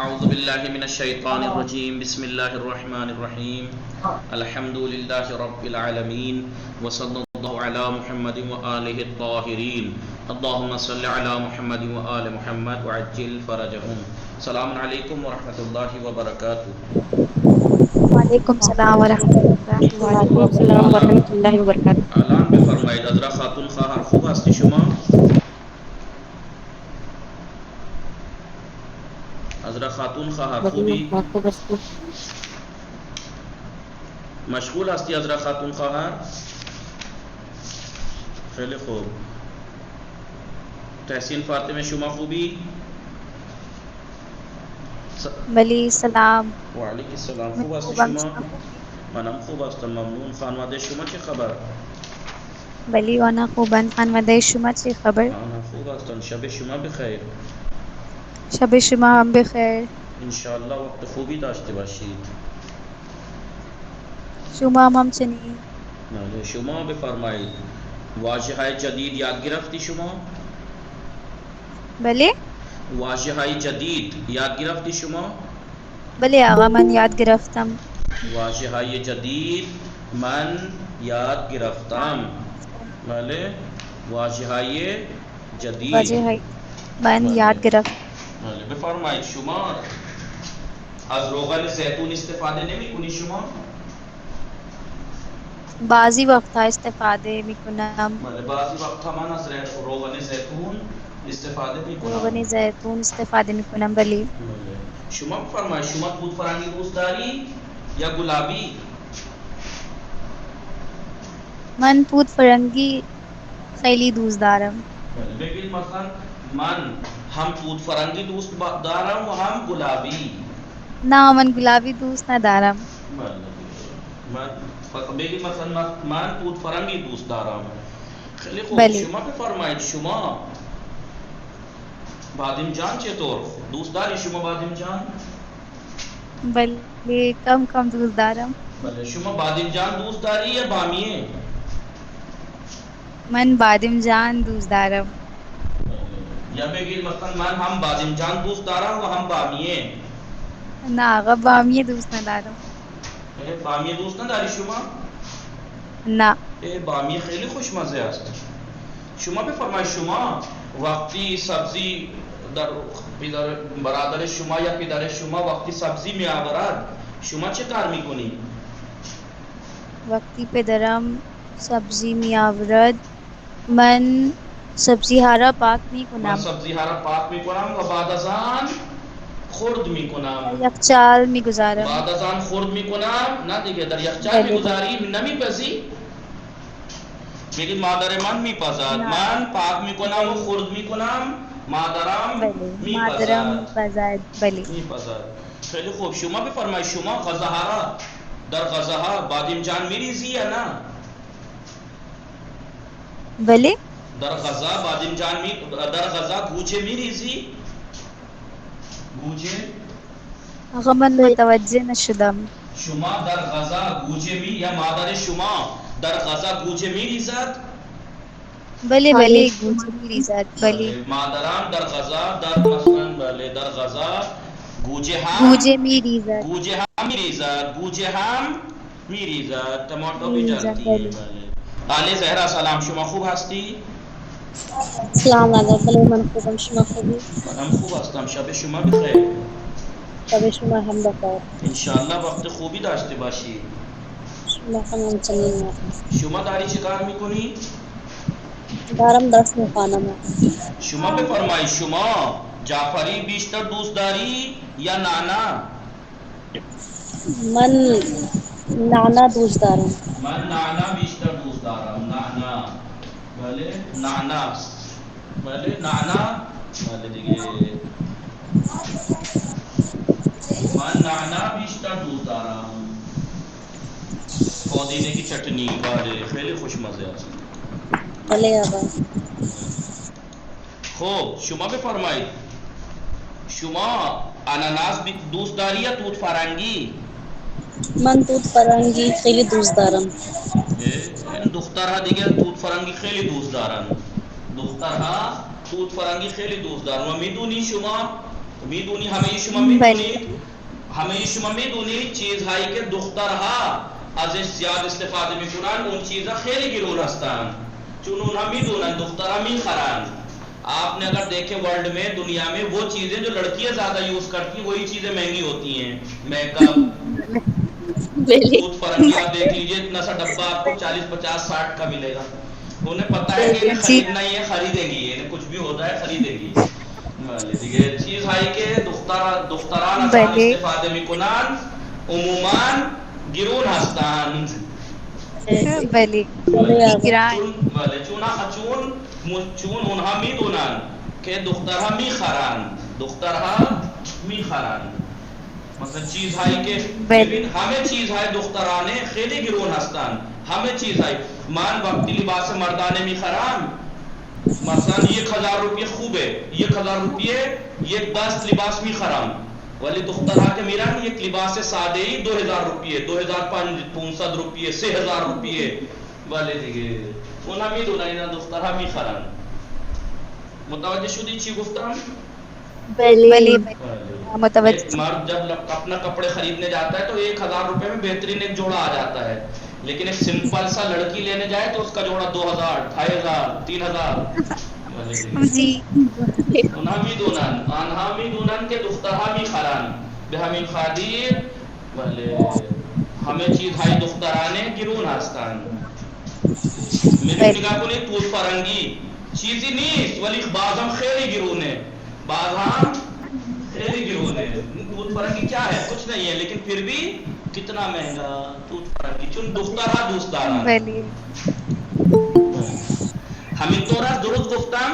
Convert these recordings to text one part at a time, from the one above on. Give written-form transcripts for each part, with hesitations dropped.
اعوذ باللہ من الشیطان الرجیم بسم اللہ الرحمن الرحیم الحمد للہ رب العالمین وصلی اللہ علی محمد وآلہ الطاہرین اللہم صلی علی محمد وآل محمد وعجل فرجہم. السلام علیکم ورحمۃ اللہ وبرکاتہ. وعلیکم السلام ورحمۃ اللہ وعلیکم السلام وبرکاتہ. ورحمۃ اللہ وبرکاتہ. اعلان بفرمایید حضرت خاتون خواهر خوب هستی شما؟ حضرت خاتون خواهر خوبی؟ خوب هستی؟ مشغول هستی حضرت خاتون خواهر؟ خیلی خوب. تحسین فاطمه شما خوبی؟ بلی سلام. وعلیکم السلام. من خوب هستی خوبم، شما؟ شما خوبی؟ منم خوب هستم ممنون. خانواده شما چه خبر؟ بلی وانا خوبن. خانواده شما چی خبر؟ آنها خوب هستند. شب شما بخیر. شب شما هم بخیر. انشاءالله وقت خوبی داشته باشید. شما هم همچنین. بله شما بفرمایید واژه های جدید یاد گرفتی شما؟ بلی؟ واژه های جدید یاد گرفتی شما؟ بلی آقا من یاد گرفتم. واژه های جدید من یاد گرفتم. بله واژه های جدید واجه های من بله یاد گرفت. بله بفرمایید شما از روغن زیتون استفاده نمی کنی شما؟ بعضی وقتا استفاده میکنم. بله بعضی وقت من از روغن زیتون استفاده می کنم. روغن زیتون استفاده میکنم. بلی بله. شما بفرمایید شما دود فرنگی دوست داری یا گلابی؟ من پود فرنگی خیلی دوست دارم. بله ببین مثلا من هم دود فرنگی دوست دارم و هم گلابی. نه من گلابی دوست ندارم. بله من بگید مثلا من دود فرنگی دوست دارم. خیلی خوب. بله. شما بفرمایید شما بادمجان چطور دوست داری شما بادمجان؟ بلی کم کم دوست دارم. بله شما بادمجان دوست داری یا بامیه؟ من بادمجان دوست دارم. یا بگید مثلا من هم بادمجان دوست دارم و هم بامیه. نه آقا بامیه دوست ندارم. بامیه دوست نداری شما؟ نه. بامیه خیلی خوشمزه است. شما بفرمایید شما وقتی سبزی در برادر شما یا پدر شما وقتی سبزی می آورد شما چه کار میکنی؟ وقتی پدرم سبزی می آورد من سبزی ها را پاک می من کنم. سبزی ها را پاک میکنم و بعد از آن خرد میکنم. یخچال می گذارم. بعد از آن خرد میکنم. نه دیگه در یخچال میگذاری نمیپزی؟ میگید مادر من میپزد. من پاک میکنم و خرد میکنم مادرم مادرم میپزد. بلی میپزد. خیلی خوب. شما بفرمایید شما غذاها را در غذاها بادمجان میریزی یا نه؟ بلی در غذا بادمجان در غذا گوجه میریزی؟ گوجه؟ آقا من متوجه نشدم. شما در غذا گوجه یا مادر شما در غذا گوجه میریزد؟ بلی بلی گوجه میریزد. بلی مادران در غذا در مثلا بله در غذا گوجه میریزد. گوجه هم میریزد. گوجه هم میریزد. ٹماٹو بھی جانتی ہے. بله آل زهرا سلام. شما خوب هستی؟ السلام علیکم. من خوبم، شما خوبی؟ منم خوب هستم. شب شما بخیر. شب شما هم بخیر. انشاءالله وقت خوبی داشته باشی. شما هم همچنین. شما داری چه کار میکنی؟ دارم درس میخوانم. شما بفرمایید شما جعفری بیشتر دوست داری یا نانا؟ من نعنا دوست دارم. من نانا بیشتر دوست دارم. نانا بله نانا بله نانا بله دیگه من نانا بیشتر دوست دارم. پودینه کی چٹنی بله خیلی خوشمزه است. بله آقا. خب شما بفرمایید شما اناناس دوست داری یا توت فرنگی؟ من توت فرنگی خیلی دوست دارم. این دخترها دیگه توت فرنگی خیلی دوست دارن. دخترها توت فرنگی خیلی دوست دارن و میدونی شما میدونی همه شما میدونید همه شما میدونید چیزهایی که دخترها ازش زیاد استفاده میکنن اون چیزها خیلی گرون هستند چون اونها میدونن دخترها میخرن. آپ نے اگر دیکھیں ورلڈ میں دنیا میں وہ چیزیں جو لڑکیاں زیادہ یوز کرتی ہیں وہی چیزیں مہنگی ہوتی ہیں. میک اپ دودھ فرنگی آپ دیکھ لیجیے اتنا سا ڈبہ آپ کو 40 50 60 کا ملے گا. انہیں پتہ ہے کہ انہیں خریدنا ہی ہے خریدیں گی انہیں کچھ بھی ہوتا ہے خریدیں گی. دیگه چیزهایی که دختران از آن استفاده میکنند عموما گرون هستند. بله چون اونها میدونن که دخترها میخرن مثلا چیزهایی که ببین همه چیزهای دخترانه خیلی گرون هستند. همه چیزهای من وقتی لباس مردانه میخرم مثلا 1000 روپیه خوبه 1000 روپیه یک دست لباس میخرم ولی دخترها که میرن یک لباس ساده ای 2000 روپیه 2500 روپیه 3000 روپیه ولی دیگه اونا میدونن اینا دخترها میخرن. متوجه شدی چی گفتم؟ بله متوجه. مرد جب اپنا کپڑے خریدنے جاتا ہے تو 1000 روپے میں بہترین ایک جوڑا آ جاتا ہے لیکن ایک سمپل سا لڑکی لینے جائے تو اس کا جوڑا 2000 2500 3000 جی. آنها میدونن که دخترها میخرن به همین خاطر بله همه چیزهای دخترانه گرون هستند. میری نگاه کنید پول فرنگی چیزی نیست ولی بعضم خیلی گرونه بعضم خیلی گرونه. دودھ فرنگی کیا ہے کچھ نہیں ہے لیکن پھر بھی کتنا مہنگا دودھ فرنگی چون دخترها دوست دارن. بله همینطور است درست گفتم؟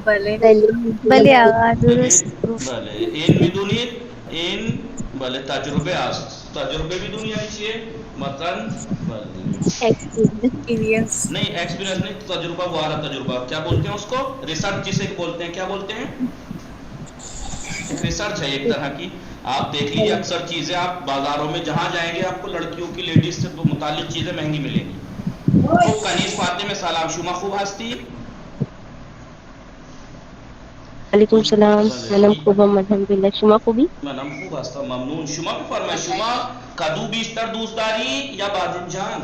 بله آقا درست. بله این میدونید این بله تجربه است تجربه میدونی یعنی چیه مثلا ایکسپیرینس نہیں ایکسپیرینس نہیں تجربہ والا تجربہ کیا بولتے ہیں اس کو ریسرچ جسے بولتے ہیں کیا بولتے ہیں ریسرچ ہے ایک طرح کی. آپ دیکھ لیجیے اکثر چیزیں آپ بازاروں میں جہاں جائیں گے آپ کو لڑکیوں کی لیڈیز سے متعلق چیزیں مہنگی ملیں گی. خوب کنیز فاطمه سلام شما خوب هستی؟ علیکم السلام منم خوبم الحمدلله شما خوبی؟ منم خوب هستم ممنون. شما بفرمایید شما کدو بیشتر دوست داری یا بادمجان؟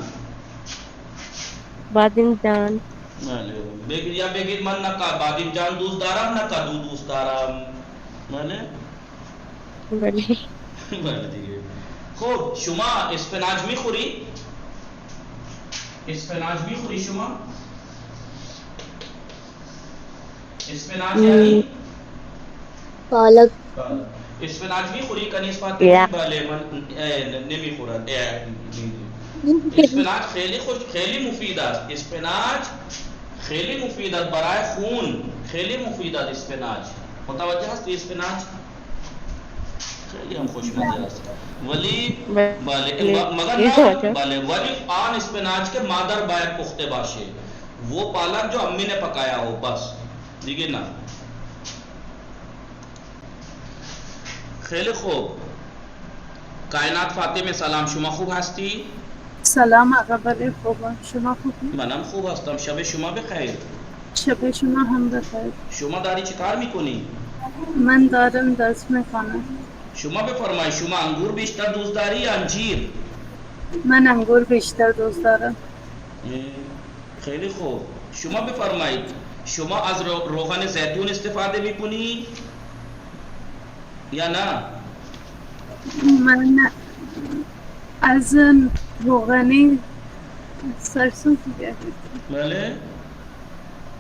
بادمجان. بگید یا بگید من نه بادمجان دوست دارم نه کدو دوست دارم. بله؟ بله. بله دیگه. خب شما اسفناج میخوری؟ اسفناج میخوری شما؟ اسفناج یعنی پالک اسفناج میخوری کنیز فاطمه؟ بله من نمیخورم. اسفناج خیلی مفید است. اسفناج خیلی مفید است برای خون خیلی مفید است اسفناج. متوجه هستی اسفناج خیلی هم خوشمزه است ولی بله مگر نه بله ولی آن اسفناج کے مادر باید پخته باشه وہ پالک جو امی نے پکایا ہو بس دیگه نه. خیلی خوب. کائنات فاطمه سلام شما خوب هستی؟ سلام آقا بله خوبم شما خوبی؟ منم خوب هستم. شب شما بخیر. شب شما هم بخیر. شما داری چی کار میکنی؟ من دارم درس میکنم. شما بفرمایید شما انگور بیشتر دوست داری یا انجیر؟ من انگور بیشتر دوست دارم. خیلی خوب. شما بفرمایید شما از روغن زیتون استفاده میکنی یا نه؟ من از روغنی سرسوں کو کیا کہتے ہیں؟ بله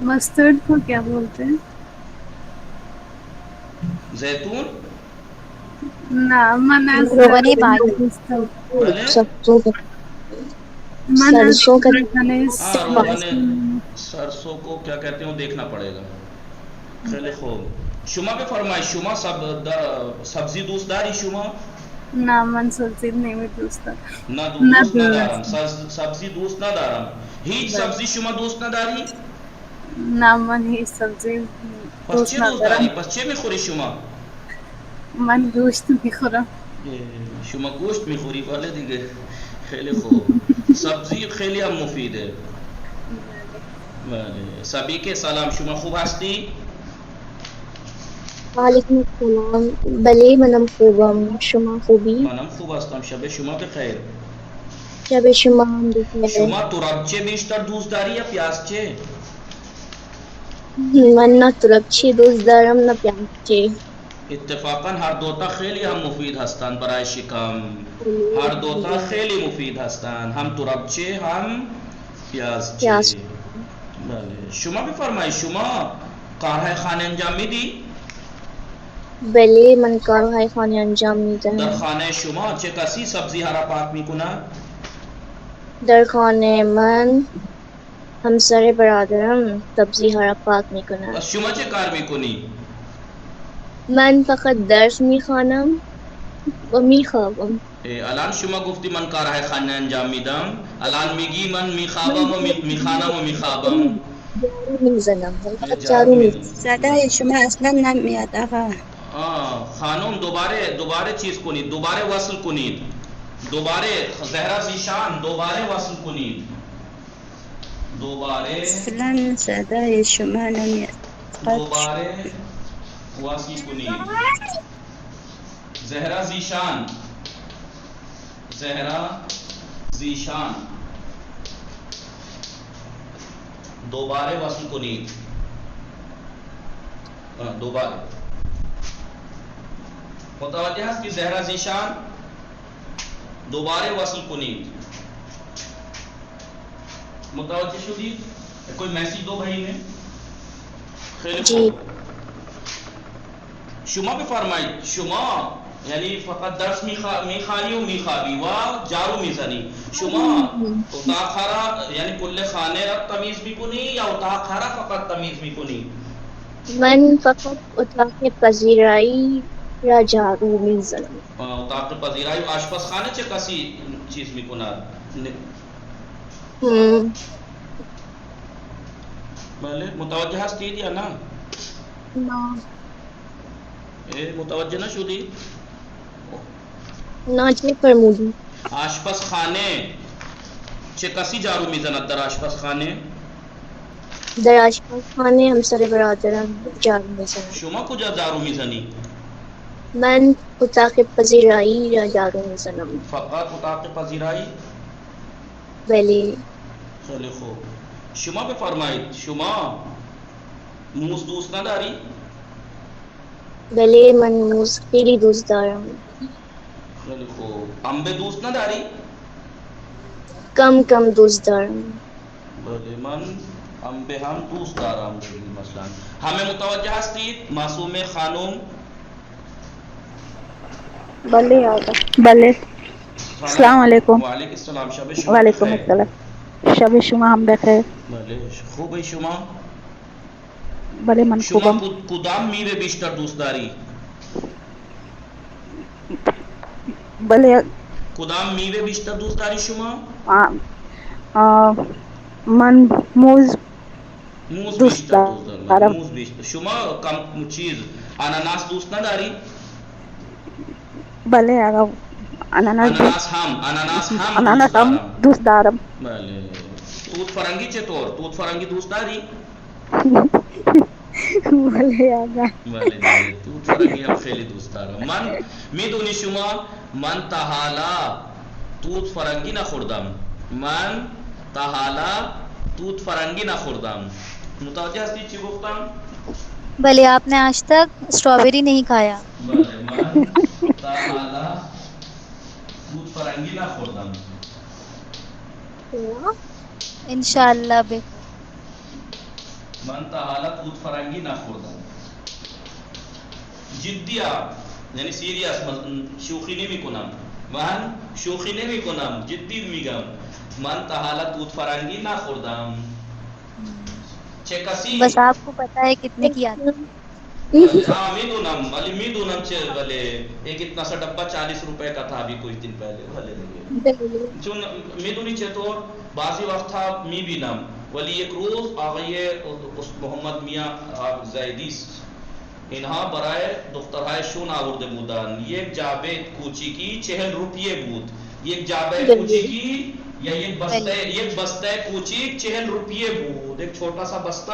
مسترڈ کو کیا بولتے ہیں؟ زیتون؟ نه من از روغنی باقی. بله من از سرسوں کا روغنی روغن سرسوں کو کیا کہتے ہیں وہ دیکھنا پڑے گا. خیلی خوب. شما بفرمایید شما سبزی دوست داری شما؟ نه من سبزی نمی دوست دارم. نه دوست ندارم سبزی دوست ندارم. هیچ سبزی شما دوست نداری؟ نه من هیچ سبزی پس دوست چه دوست داری؟ ندارم. پس چه میخوری شما؟ من گوشت میخورم. شما گوشت میخوری بله دیگه. خیلی خوب. سبزی خیلی هم مفیده. بله سبیکه سلام شما خوب هستی؟ وعلیکم السلام. بله منم خوبم. شما خوبی؟ منم خوب هستم. شب شما بخیر. شب شما هم بخیر. شما ترابچه بیشتر دوست داری یا پیازچه؟ من نه تربچه دوست دارم نه پیازچه. اتفاقا هر دوتا خیلی هم مفید هستند برای شکم. هر دوتا خیلی مفید هستند، هم ترابچه هم پیازچه. پیاز. بله. شما بفرمایید، شما کارهای خانه انجام میدی؟ بله من کارهای خانه انجام میدهم. در خانه شما چه کسی سبزی ها را پاک میکند؟ در خانه من همسر برادرم سبزی ها را پاک میکند. پس شما چه کار میکنی؟ من فقط درس میخوانم و میخوابم. الان شما گفتی من کارهای خانه انجام میدم، الان میگی من میخوابم و میخوانم و میخوابم. جارو میزنم. من فقط جارو جارو می‌زنی. میزنم. صدای شما اصلا نمیاد آقا. خانم دوباره چیز کنید، دوباره وصل کنید، دوباره زهرا زیشان دوباره وصل کنید، دوباره اصلا صدای شما نمیاد. دوباره وصل کنید. زهرا زیشان دوباره وصل کنید. دوباره متوجه هست که زهرا زیشان دوباره وصل کنید. متوجه شدید؟ کوئی میسیج دو بھائی نے. خیلی جی. خوب. شما بفرمایید، شما یعنی فقط درس میخوانی و میخوابی و جارو میزنی. شما اتاق را یعنی کل خانه را تمیز میکنی یا اتاق را فقط تمیز میکنی؟ من فقط اتاق پذیرایی را جارو میزنم. اتاق پذیرایی و آشپزخانه چه کسی چیز میکند؟ بله. متوجه هستید یا نه؟ متوجه نشدید؟ نه چه فرمودی؟ آشپزخانه چه کسی جارو میزند در آشپزخانه؟ در آشپزخانه همسر برادرم جارو میزنم. شما کجا جارو میزنی؟ من اتاق پذیرایی را جارو میزنم. فقط اتاق پذیرایی؟ بله. خیلی خوب. شما بفرمایید، شما موز دوست نداری؟ بله من موز خیلی دوست دارم. خیلی خوب. انبه دوست نداری؟ کم کم دوست دارم. بله من انبه هم دوست دارم. مثلا همه متوجه هستید؟ معصوم خانم. بله آقا. بله. السلام علیکم. وعلیکم السلام. شب شما وعلیکم بخیر. السلام. شب شما هم بخیر. بله. خوبه شما؟ بله من شما خوبم. کدام میوه بیشتر دوست داری؟ بله کدام میوه بیشتر دوست داری شما؟ من موز موز دوست بیشتر دوست دارم. دارم. موز بیشتر. شما کم چیز اناناس دوست نداری؟ بله آقا. اناناس دوست هم دارم. دوست دارم. بله. توت فرنگی چطور؟ توت فرنگی دوست داری؟ بله آقا. بله. توت فرنگی هم خیلی دوست دارم. من میدونی شما من تا حالا توت فرنگی نخوردم. متوجه هستی چی گفتم؟ بھلے آپ نے آج تک اسٹرابیری نہیں کھایا. بله من تا حالا توت فرنگی نخوردم. انشاءاللہ من تا حالا توت فرنگی نخوردم. جدی یعنی سیریاس شوخی نمیکنم. من شوخی نمیکنم، جدی میگم. من تا حالا توت فرنگی نخوردم. چه کسی؟ بس آپ کو پتا ہے کتنے کی آتی ہے. ہاں میدونم چه بله ایک اتنا سا ڈبہ 40 روپے کا تھا ابھی کچھ دن پہلے. بله چون میدونی چطور بعضی وقت میبینم ولی یک روز آقای محمد میاں زیدیس اینها برای دخترهای شون آورده بودن. یک جعبه کوچیکی 40 روپیه بود. یک جعبه کوچیکی یا یک بسته کوچیک 40 روپیه بود. ایک چھوٹا سا بستہ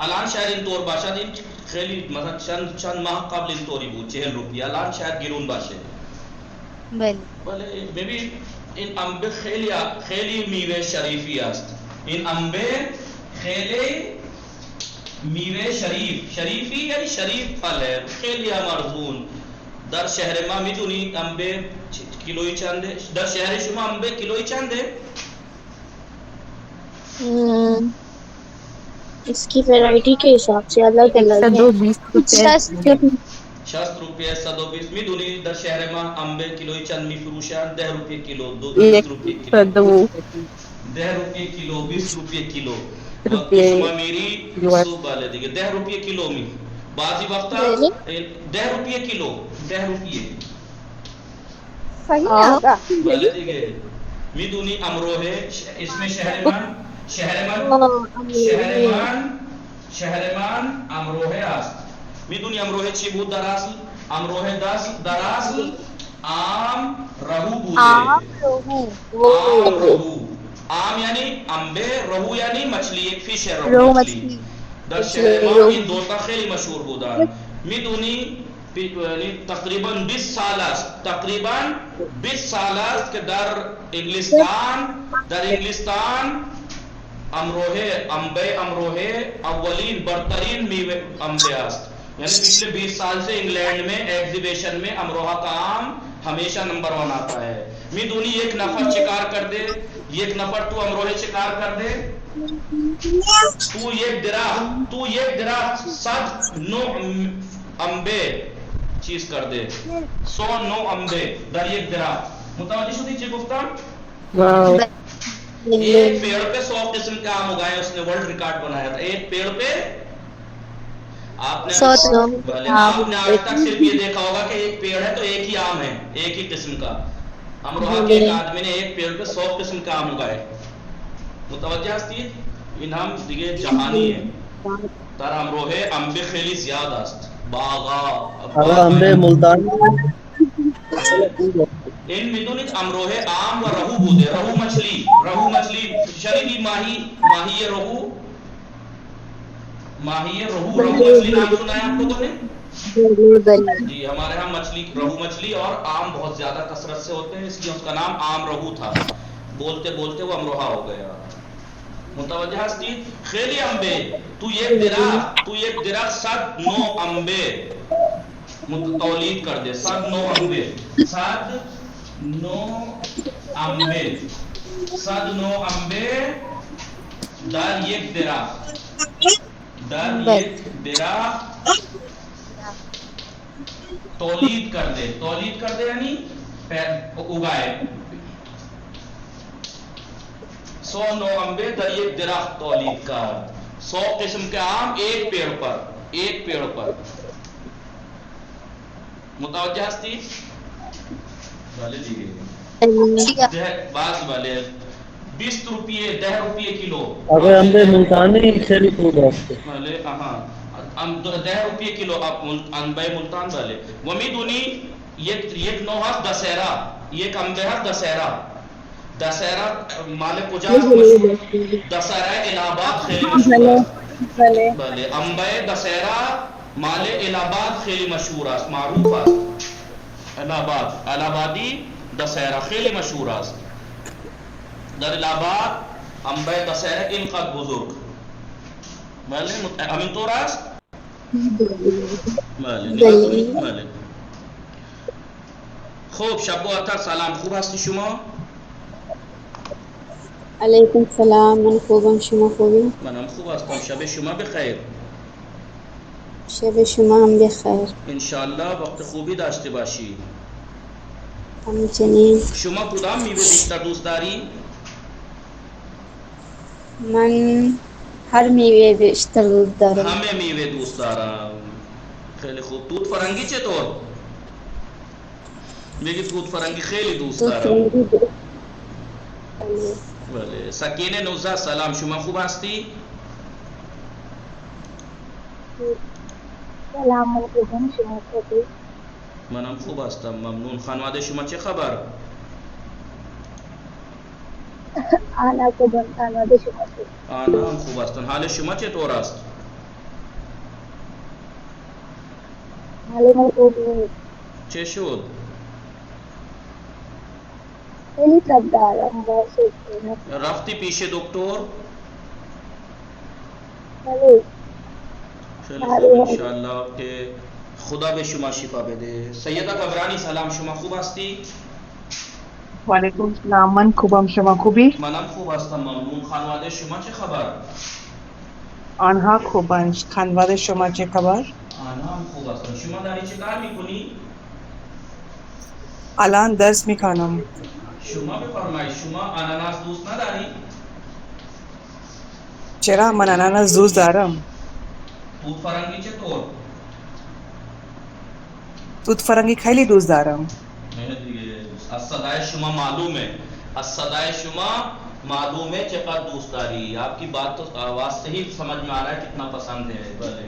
الان شاید اینطور باشه، این خیلی مثلا چند ماه قبل اینطوری بود 40 روپیه، الان شاید گرون باشه. بله. ولی ببین این انبه خیلی میوه شریفی است. این انبه خیلی میوه شریفی یعنی شریف پھل ہے، خیلی ارزون. در شهر ما میدونید انبه کیلویی چنده؟ در شهر شما انبه کیلویی چنده؟ اس کی ویرائٹی کے حساب سے الگ الگ ہے. 60 روپیه 120. میدونید در شهر ما انبه کیلویی چند میفروشند؟ 10 روپیه کیلو، 20 روپیه کیلو، 10 روپیه کیلو، 20 روپیه کیلو. وقتی شما میری صبح باله دیگه 10 روپیه کیلو می، بعضی وقتا 10 روپیه کیلو، 10 روپیه. صحیح آقا. بله دیگه. میدونی امروه اسم شهرمان امروه است. میدونی امروه چی بود در اصل؟ امروه در اصل آم رهو بوده. آم رهو. آم یعنی انبه، رهو یعنی مچلی، یک فیش ہے رهو مچلی. در شهر ما این دوتا خیلی مشهور بودن. میدونی تقریبا 20 سال است که در انگلستان امروه اولین برترین میوه انبه است. یعنی پچھلے 20 سال سے انگلینڈ میں ایگزیبیشن میں امروہہ کا آم ہمیشہ نمبر 1 آتا ہے. میدونی ایک نفر شکار کر دے، ایک نفر تو امروہے شکار کر دے، تو ایک درخت 109 انبے چیز کر دے، 109 انبے در ایک درخت. متوجہ شدی چی گفتم؟ ایک پیڑ پہ 100 قسم کے آم اگائے، اس نے ورلڈ ریکارڈ بنایا تھا. ایک پیڑ پہ آپ نے آج تک صرف یہ دیکھا ہوگا کہ ایک پیڑ ہے تو ایک ہی آم ہے، ایک ہی قسم کا. امروہہ کے ایک آدمی نے ایک پیڑ پہ 100 قسم کے آم اگائے. متوجہ ہستی این ہم دیگه جهانی در امروه انبه خیلی زیاد است. باغا انبه ملتان این میدونید امروه آم و رهو بوده. رهو مچلی شنیدی؟ ماهی رهو مچلی نام سنا ہے آپ کو تم نے؟ جی ہمارے ہاں رہو مچھلی اور آم بہت زیادہ کثرت سے ہوتے ہیں، اس لیے اس کا نام آم رہو تھا. بولتے بولتے وہ امروہہ ہو گیا. متوجہ ہستی؟ خیلی انبے، تو ایک درخت 109 انبے تولید کر دے. 109 انبے 109 انبے در ایک درخت تولید کر دے یعنی اگائے. 109 انبے در ایک درخت تولید کر، 100 قسم کے آم ایک پیڑ پر. متوجہ ہستی؟ والے دیگه بعض والے 20 روپیه 10 روپیه کیلو. اگر انبه ملتانی خیلی خوب است. بله 10 روپیه کیلو انبه ملتان. بله و میدونی یک نوع هست دسیرا، یک انبه هست دسیرا مال کجاست مشهور؟ دسیرا الہ آباد خیلی مشهور است. بله انبه دسیرا مال الہ آباد خیلی مشهور است، معروف است. الہ آبادی دسیرا خیلی مشهور است. در الہ آباد انبه دسیرا اینقدر بزرگ. بله همینطور است؟ بله. خوب شب و عطر سلام. خوب هستی شما؟ علیکم السلام. من خوبم، شما خوبی؟ منم خوب هستم. شب شما بخیر. شب شما هم بخیر. انشالله وقت خوبی داشته باشی. همچنین. شما کدام میوه بیشتر دوست داری؟ من هر میوه بیشتر دوست دارم. همه میوه دوست دارم. خیلی خوب. توت فرنگی چطور؟ میگی توت فرنگی خیلی دوست دارم. بله. سکینه نوزه سلام. شما خوب هستی؟ سلام علیکم. شما خوبی؟ منم خوب هستم ممنون. خانواده شما چه خبر؟ آنا کو بنانا دے شما سے آنا هم خوب هستن. حال شما چطور است؟ حال میں تو بھی چه شد؟ خیلی تب دارم بہت رفتی پیش دکتر؟ خیلی خیلی خوب انشاءالله که خدا به شما شفا بده. سیده قبرانی سلام، شما خوب هستی؟ و علیکم السلام. من خوبم، شما خوبی؟ منم خوب هستم ممنون. خانواده شما چه خبر؟ آنها خوبند. خانواده شما چه خبر؟ آنها هم خوب هستن. شما داری چه کار میکنی؟ الان درس میخوانم. شما بفرمایید، شما اناناس دوست نداری؟ چرا؟ من اناناس دوست دارم. توت فرنگی چطور؟ توت فرنگی خیلی دوست دارم. نه دیگه، از صدای شما معلومه، از صدای شما معلومه چقدر دوست داری. آپ کی بات تو آواز سے ہی سمجھ میں آ رہا ہے کتنا پسند ہے. بله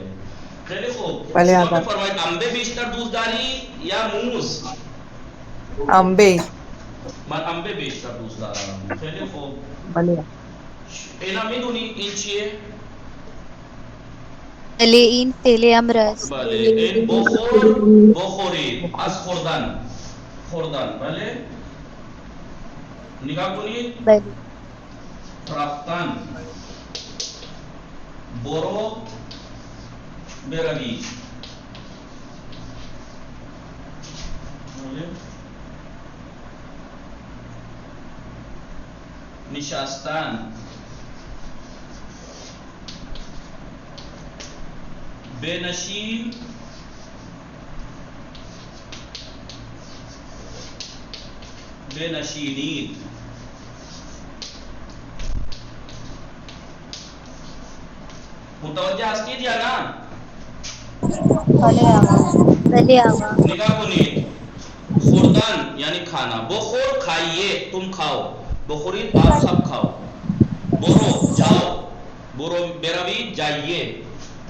خیلی خوب. بله شما آقا. بفرمایید انبه بیشتر دوست داری یا موز؟ انبه. من انبه بیشتر دوست دارم. خیلی خوب. بله. اینا میدونی این چیه؟ بله این فعل امر است. بله این بخور، بخورید، از خوردن، خوردن. بله نگاه کنید. بله رفتن، برو، بروی. بله. نشستن، بنشین، بنشینید. متوجه هستید یا نه؟ بله آقا. بله آقا. نگاه کنید. خوردن یعنی کھانا. بخور کھائیے، تم کھاؤ. بخورید آپ سب کھاؤ. برو جاؤ، برو بروید جائیے.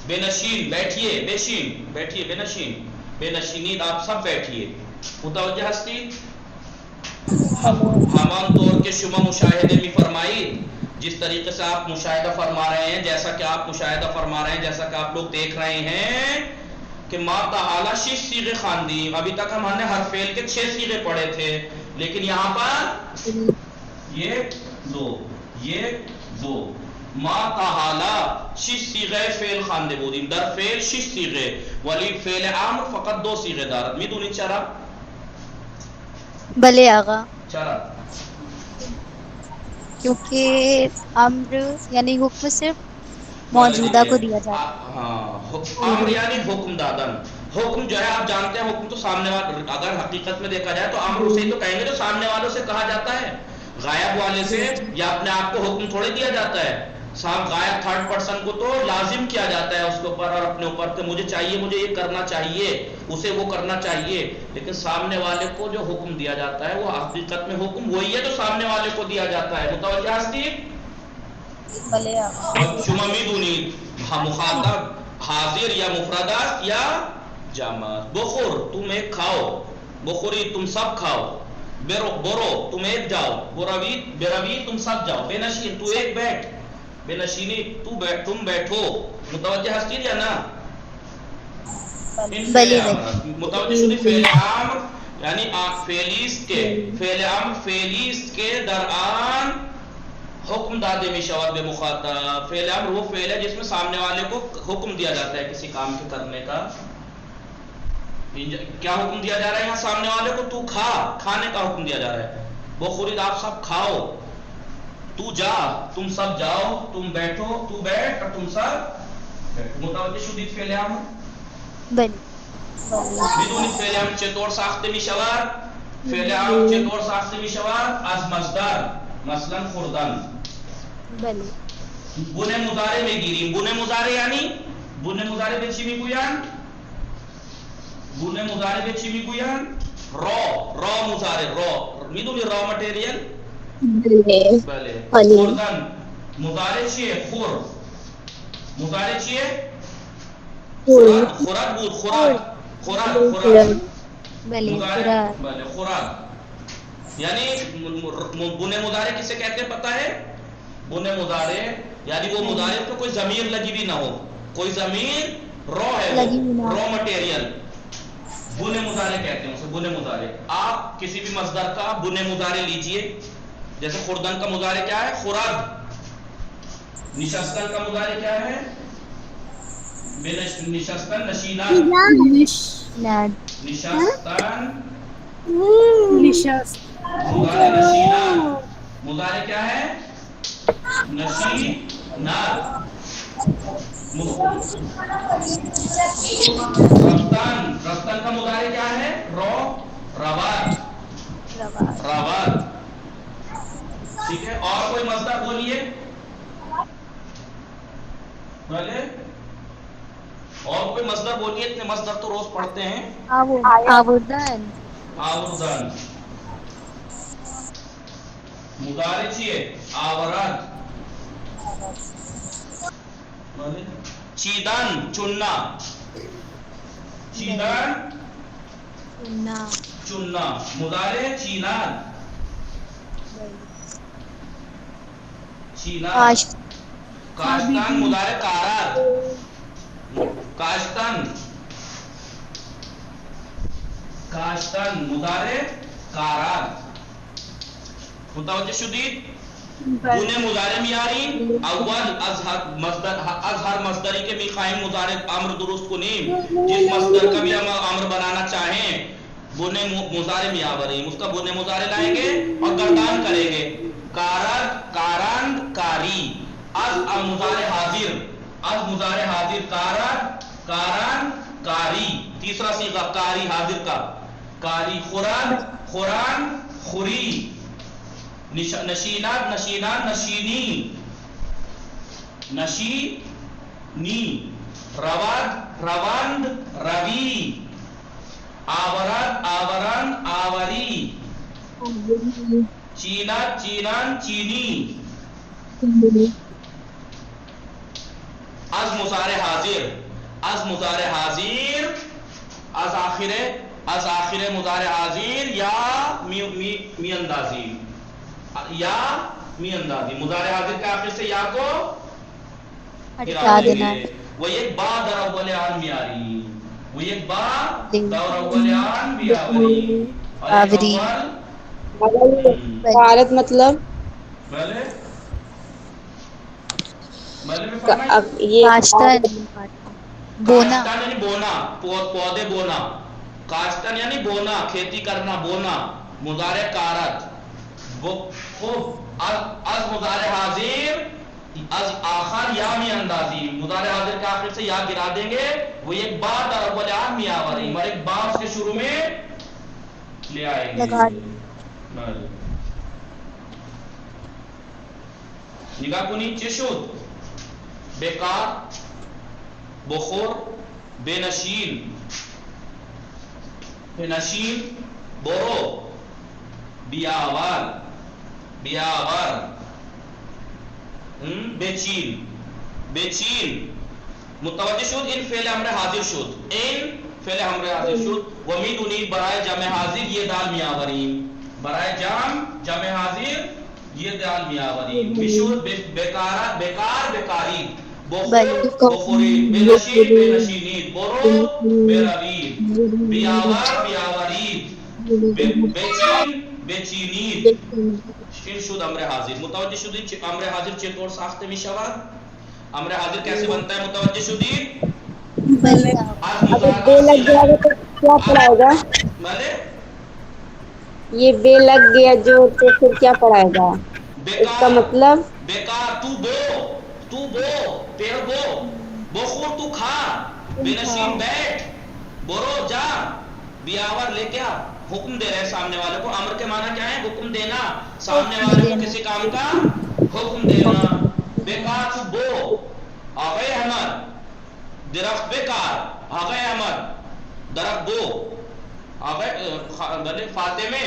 بنشین بیٹھیے، بشین بیٹھیے، بنشین بنشینید آپ سب بیٹھیے. متوجه هستید؟ همان طور که شما مشاهده می فرمایید، جس طریقے سے آپ مشاہدہ فرما رہے ہیں، جیسا کہ آپ مشاہدہ فرما رہے ہیں، جیسا کہ آپ لوگ دیکھ رہے ہیں کہ ما تعالی 6 صیغے خواندیم. ابھی تک ہم نے ہر فعل کے 6 صیغے پڑھے تھے، لیکن یہاں پر یہ دو ما تعالی 6 صیغه فعل خوانده بودیم. در فعل 6 صیغه، ولی فعل امر فقط 2 صیغه دارد. میدونید چرا؟ بله آقا. چرا؟ کیونکہ امر یعنی حکم صرف موجودہ کو دیا جاتا ہے. ہاں، امر یعنی حکم دادن. حکم جو ہے آپ جانتے ہیں، حکم تو سامنے والے، اگر حقیقت میں دیکھا جائے تو امر اسے تو کہیں گے جو سامنے والوں سے کہا جاتا ہے. غائب والے سے یا اپنے آپ کو حکم تھوڑے دیا جاتا ہے. صاحب غائب تھرڈ پرسن کو تو لازم کیا جاتا ہے اس کے اوپر اور اپنے اوپر کہ مجھے چاہیے، مجھے یہ کرنا چاہیے، اسے وہ کرنا چاہیے. لیکن سامنے والے کو جو حکم دیا جاتا ہے وہ حقیقت میں حکم وہی ہے جو سامنے والے کو دیا جاتا ہے. متوجہ ہستید؟ بله آقا. شما میدونید مخاطب حاضر یا مفرد است یا جمع. بخور تم ایک کھاؤ، بخوری تم سب کھاؤ. برو تم ایک جاؤ، بروی تم سب جاؤ. بنشین تو ایک بیٹھ، بنشینی تم بیٹھو. متوجہ ہستید یا نا؟ بله متوجہ شدید؟ فعل امر یعنی فعلیست کے، فعل امر فعلیست کے درآن حکم داده می شود به مخاطب. فعل امر وہ فعل ہے جس میں سامنے والے کو حکم دیا جاتا ہے کسی کام کے کرنے کا. کیا حکم دیا جا رہا ہے یہاں سامنے والے کو؟ تو کھا، کھانے کا حکم دیا جا رہا ہے. بخورید آپ سب کھاؤ. تو جا، تم سب جاؤ. تم بیٹھو، تو بیٹھ اور تم سب بیٹھو. متوجه شدید فعل امر؟ بله. میدونید فعل امر چطور ساخته می شود؟ فعل امر چطور ساخته می شود؟ از مصدر، مثلا خوردن. بله. بونه مضارع میگیریم. بونه مضارع یعنی بونه مضارع به چی میگویند؟ بونه مضارع به چی میگویند؟ را مضارع. را میدونی را متریل؟ بله. خوردن مضارع چیه؟ خور. مضارع چیه؟ خوراک بود. خوراک. بلے مضارع خوراک خوراک یعنی بنے مضارع کسے کہتے ہیں پتہ ہے؟ بنے مضارع یعنی وہ مضارع پہ کوئی ضمیر لگی بھی نہ ہو, کوئی ضمیر رو ہے, لگی بھی نہ وہ ہو. رو مٹیریل بنے مضارع کہتے ہیں اسے, بنے مضارع. آپ کسی بھی مصدر کا بنے مضارع لیجئے, جیسے خوردن کا مضارع کیا ہے؟ خورد. نشستن کا مضارع کیا ہے؟ نشستن نشینان. ناد نشستن نشست مضارع نشینان. مضارع کیا ہے؟ نشینان. رفتن, رفتن کا مضارع کیا ہے؟ روات. روات. ٹھیک ہے, اور کوئی مصدر بولیے بھلے, اور کوئی مصدر بولیے, اتنے مصدر تو روز پڑھتے ہیں. آوردن آوردن. مضارع چیئے آورد. چیدن چننا. چیدن چننا چننا. مضارع چینان. چینان. کاشتن. مضارع کارات. کاشتن. کاشتن. مضارع کارات. متوجہ شدید؟ بنے مضارع میاری اول از ہر مصدری کے بھی قائم مضارع امر درست کنیم. جس مصدر کا بھی ہم امر بنانا چاہیں بنے مضارع میاوریم, اس کا بنے مضارع لائیں گے اور گردان کریں گے. کارت, کارند, کاری. از مضارع حاضر, از مضارع حاضر کارت, کارند, کاری. تیسرا صیغہ کاری حاضر کا کاری. خورد, خوران, خوری. نشینات, نشینان, نشینی. نشینی. رواد, روند, روی. آورد, آورند, آوری. چینات, چینان, چینی. از مضارع حاضر, از مضارع حاضر, از آخر مضارع حاضر یا می اندازی, یا می اندازی. مضارع حاضر کے آخر سے یا کو ہٹا دینا. وہ ایک با در اول آن میاری, وہ ایک با در اول آن بیاوری. آوری. بھارت مطلب پہلے میں فرمائی یہ کاشتن بونا. کاشتن یعنی بونا, پودے بونا. کاشتن یعنی بونا, کھیتی کرنا, بونا. مضارع کارت. از مضارع حاضر, از آخر یا می اندازی. مضارع حاضر کے آخر سے یا گرا دیں گے. وہ ایک با در اول آن می آوریم, اور ایک با اس کے شروع میں لے آئیں گے. نگاہ کنی چه شد؟ بیکار, بخور, بے نشین. بے نشین برو, بیاور, بیاور. بے چین, بے چین. متوجہ شد؟ ان فعل امر حاضر شد, ان فعل امر حاضر شد. ومیدونی برائے جمع حاضر یہ دال میاوریم, برائے جمع حاضر یہ دال میاوریم. بشود بیکار, بیکار, بیکاری. بخور, بخوری. بے نشین, بے نشینی. برو, بے روی. بیاور, بیاوری. بے چین, بے چینی. این شد امر حاضر. متوجہ شدید؟ امر حاضر چطور ساخته می شود؟ امر حاضر کیسے بنتا ہے؟ متوجہ شدید؟ بے لگ گیا تو کیا پڑھائے گا؟ یہ بے لگ گیا جو تو پھر کیا پڑھائے گا؟ اس کا مطلب بیکار. تو بو, پیڑ بو. بخور تو کھا. بے نشین بیٹھ. برو جا. بیاور لے کیا حکم دے رہے سامنے والے کو. امر کے معنی کیا ہے؟ حکم دینا. سامنے والے کو کسی کام کا حکم دینا. بیکار تو بو. آغای احمد درخت بیکار. آغای احمد درخت بو. آغای فاطمے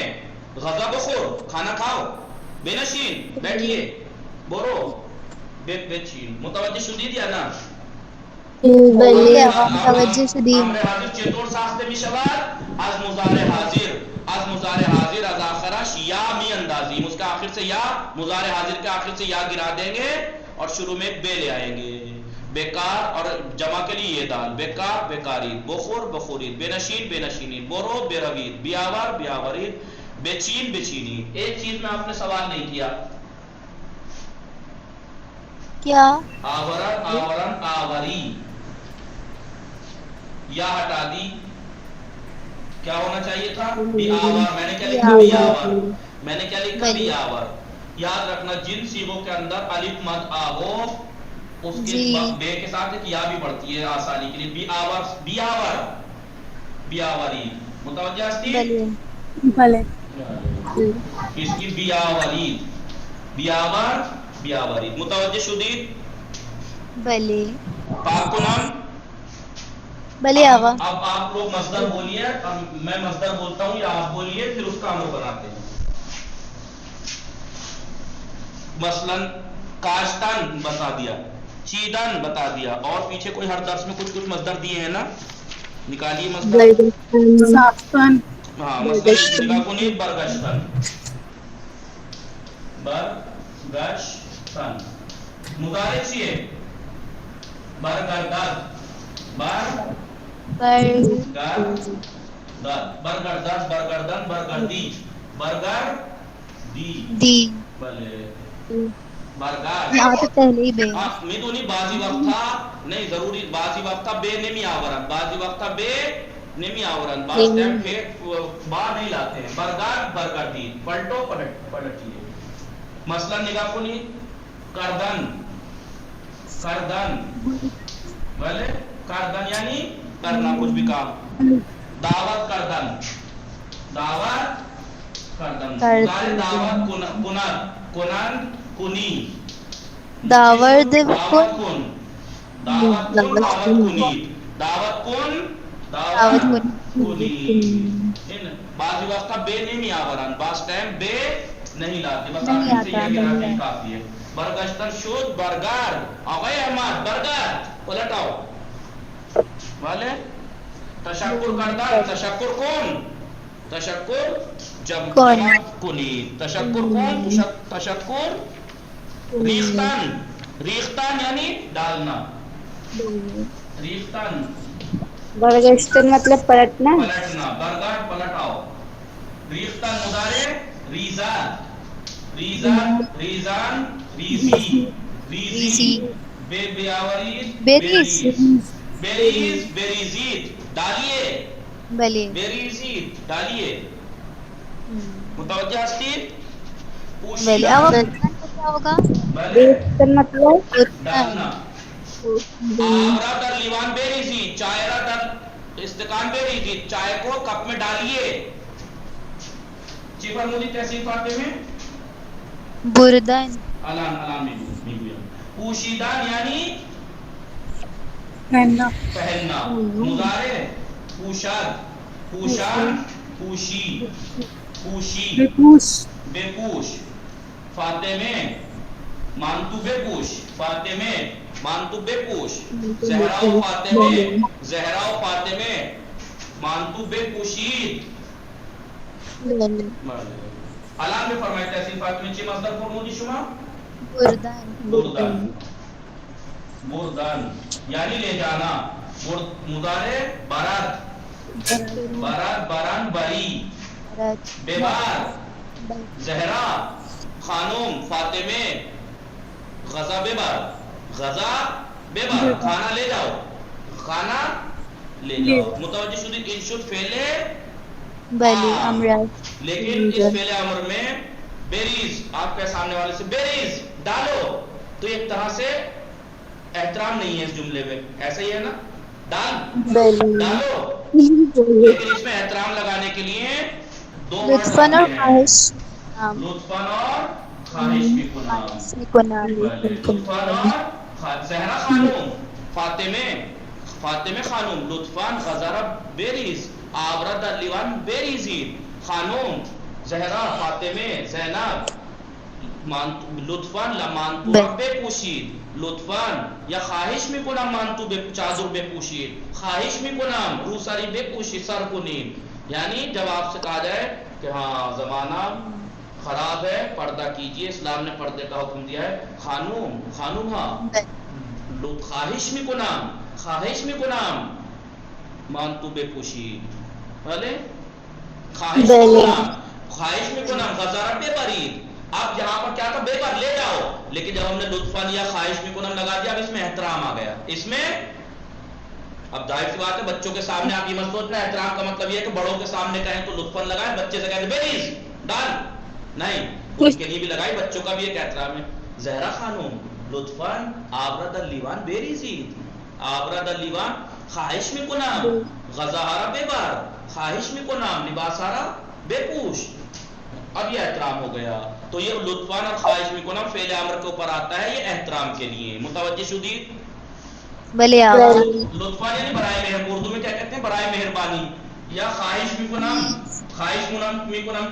غذا بخور, کھانا کھاؤ. بے نشین بیٹھیے. برو, بے چین. متوجہ شدید یا نا؟ بله توجه شدید. امر حاضر چطور ساخته می شود؟ از مضارع حاضر، از مضارع حاضر از آخرش یا می اندازیم، اس کا آخر سے یا، مضارع حاضر کے آخر سے یا گرا دیں گے اور شروع میں بے لے آئیں گے. بیکار اور جمع کے لیے یہ دال، بیکار بیکارید، بخور بخورید، بے نشین بے نشینید، برو بے روید، بیاور بیاورید، بے چین بے چینی. ایک چیز میں آپ نے سوال نہیں کیا، کیا؟ آورن آورن آوری، یا ہٹا دی، کیا ہونا چاہیے تھا؟ بیاور. میں نے کیا لکھا؟ بیاور. میں نے کیا لکھا؟ بیاور. یاد رکھنا جن سیغوں کے اندر الف مد آ ہو اس کے بے کے ساتھ ایک یا بھی پڑتی ہے آسانی کے لیے. بیاور بیاور بیاوری. متوجہ ہستی؟ بھلے اس کی بیاوری، بیاور بیاوری. متوجہ شدید؟ بلے پاکنم. بلے آوا. اب آپ لوگ مصدر بولیے، میں مصدر بولتا ہوں یا آپ بولیے، پھر اس کا امر بناتے ہیں. مثلا کاشتن بتا دیا، چیدن بتا دیا، اور پیچھے کوئی ہر درس میں کچھ کچھ مصدر دیے ہیں نا، نکالیے مصدر. ساختن ہاں مثلا نگاہ کنید برگشتن، برگشتن. مضارع چیئے برگردد، برگردد، برگردد، برگردن، برگردی، برگردی. دی. بلے برگاش. یہاں پہ پہلے ہی بے. میدونی بعضی وقت تھا نہیں ضروری، بعضی وقت تھا بے نمی آورن، بعضی وقت تھا بے نمی آورن، بعض ٹائم پھر با نہیں لاتے ہیں. برگار برگردی، پلٹو پلٹیے. مثلا نگاہ کنی کردن، کردن، بلے کردن یعنی کرنا کچھ بھی کام. دعوت کردن، دعوت کردن. دعوت کنن، کنن کنی. داورد دعوت کن، دعوت کن، دعوت کنی، دعوت کن، دعوت کنی. بعض وقت بے نہیں آورن، بعض ٹائم بے نہیں لاتے، بس آخر سے یہ گراتے ہی کافی ہے. برگشتن شد برگار. آقای احمد برگار پلٹاؤ والے. تشکر کردن، تشکر کن، تشکر جمع کنی، تشکر کن، تشکر. ریختن، ریختن یعنی ڈالنا، ریختن برگشتن مطلب پلٹنا. پلٹنا، برگر پلٹاؤ. ریختن مضارع ریزان، ریزان، ریزان، ریزی، ریزی. بے بیاورید بیریز، بیریز بیریزید. ڈالیے بلے بیریزید ڈالیے. متوجہ ہستی؟ بلے آوا. کیا ہوگا؟ برگشتن مطلب ڈالنا. آورا در لیوان بیریزی، چائرہ در استقان بیریزی. چائے کو کپ میں ڈالیے. چی فرمودی تحصیل فاتح میں؟ بردن. الان نہیں گویا. پوشیدان یعنی پہننا پہننا. مضارع پوشاد، پوشان، پوشی، پوشی، بے پوش بے پوش. فاطمے مانتو بے پوش، فاطمے مانتو بے پوش. زہرا و فاطمے، زہرا و فاطمے مانتو بے پوشید. الان میں فرمائے تحصیل فاطمے چی مصدر فرمودی شما؟ بردن. بردن، بردن یعنی لے جانا. مضارع برد، برد برن بری. بیمار زہرا خانم فاطمے غزہ ببر، غزہ ببر کھانا لے جاؤ، کھانا لے جاؤ. متوجہ شدید؟ ان شد فعلے بلے امراض. لیکن اس فعل امر میں بیریز، آپ کے سامنے والے سے بیریز ڈالو، تو ایک طرح سے احترام نہیں ہے اس جملے میں. ایسا ہی ہے نا؟ ڈالو. لیکن اس میں احترام لگانے کے لیے دو ورڈ لطفاً اور آتے ہیں، خواہش. لطفاً اور خواہش بھی کنام. لطفاً اور زہرا خانم فاطمے، فاطمے خانم. لطفاً غزارہ بیریز، آورد لیوان بیریزی. خانم زہرا فاطمے زینب لطفاً لمانتو بپوشید، لطفاً یا خواهش میکنم مانتو چادر بپوشید، خواهش میکنم روسری بپوشید، سر کنید. یعنی جب آپ سے کہا جائے کہ ہاں زمانہ خراب ہے، پردہ کیجئے، اسلام نے پردے کا حکم دیا ہے، خانوم ہاں خواہش میکنم مانتو بپوشید، بھلے خواہش میکنم غزارہ ببرید. اب یہاں پر کیا تھا؟ بے بر لے جاؤ، لیکن جب ہم نے لطفاً یا خواہش میکنم لگا دیا، اب اس میں احترام آ گیا. اس میں اب ظاہر سی بات ہے بچوں کے سامنے آپ یہ مت سوچنا احترام کا مطلب یہ ہے کہ بڑوں کے سامنے کہیں تو لطفاً لگائیں، بچے سے کہتے بیریز ڈال نہیں، اس کے لیے بھی لگائی، بچوں کا بھی ایک احترام ہے. زہرا خانم لطفاً آبرد اللیوان بیریزید، آبرد اللیوان خواہش میکنم غزاہارا ببر، خواہش میکنم لباسارا بپوش. اب یہ احترام ہو گیا. تو یہ لطفاً اور خواہش میکنم فعل امر کے اوپر آتا ہے، یہ احترام کے لیے. متوجہ شدید؟ بلے آقا. لطفاً یعنی برائے مہربانی، اردو میں کیا کہتے ہیں؟ برائے مہربانی. یا خواہش میکنم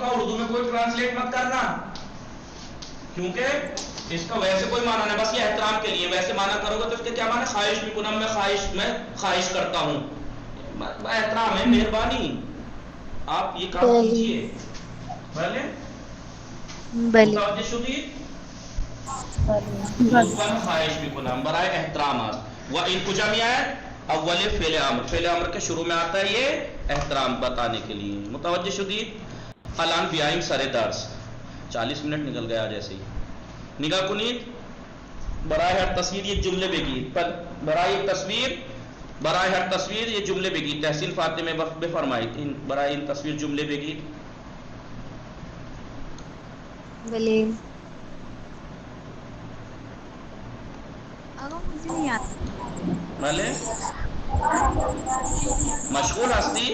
کا اردو میں کوئی ٹرانسلیٹ مت کرنا، کیونکہ اس کا ویسے کوئی معنی نہیں، بس یہ احترام کے لیے. ویسے معنی کرو گے تو اس کے کیا معنی؟ خواہش میکنم میں خواہش کرتا ہوں، احترام ہے، مہربانی، آپ یہ کام کیجئے. بھلے متوجہ شدید؟ لطفاً خواہش میکنم برائے احترامات. وہ ان کو جمع ہے اول فعل امر کے شروع میں آتا ہے یہ احترام بتانے کے لیے. متوجہ شدید؟ الان بیائیم سر درس. 40 منٹ نکل گیا جیسے ہی. نگاہ کنید برائے ہر تصویر یہ جملے بگید، برائے ہر تصویر یہ جملے بگید. تحسین فاطمہ بفرمائید برائے ان تصویر جملے بگید. بلے آقا مجھے نہیں آتا. بھلے مشغول ہستی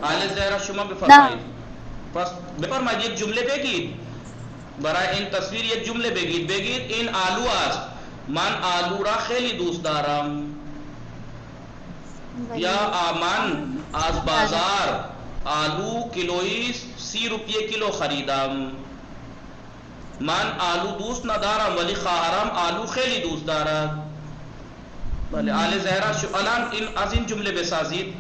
آل زہرہ شما بفرمائید. بفرمائید یک جمله بگید برای این تصویر، یک جمله بگید این آلو است، من آلو را خیلی دوست دارم. یا من از بازار آلو کیلویی 30 روپیه کیلو خریدم. من آلو دوست ندارم ولی خواهرم آلو خیلی دوست دارد. بله آل زهرا الان از این جمله بسازید.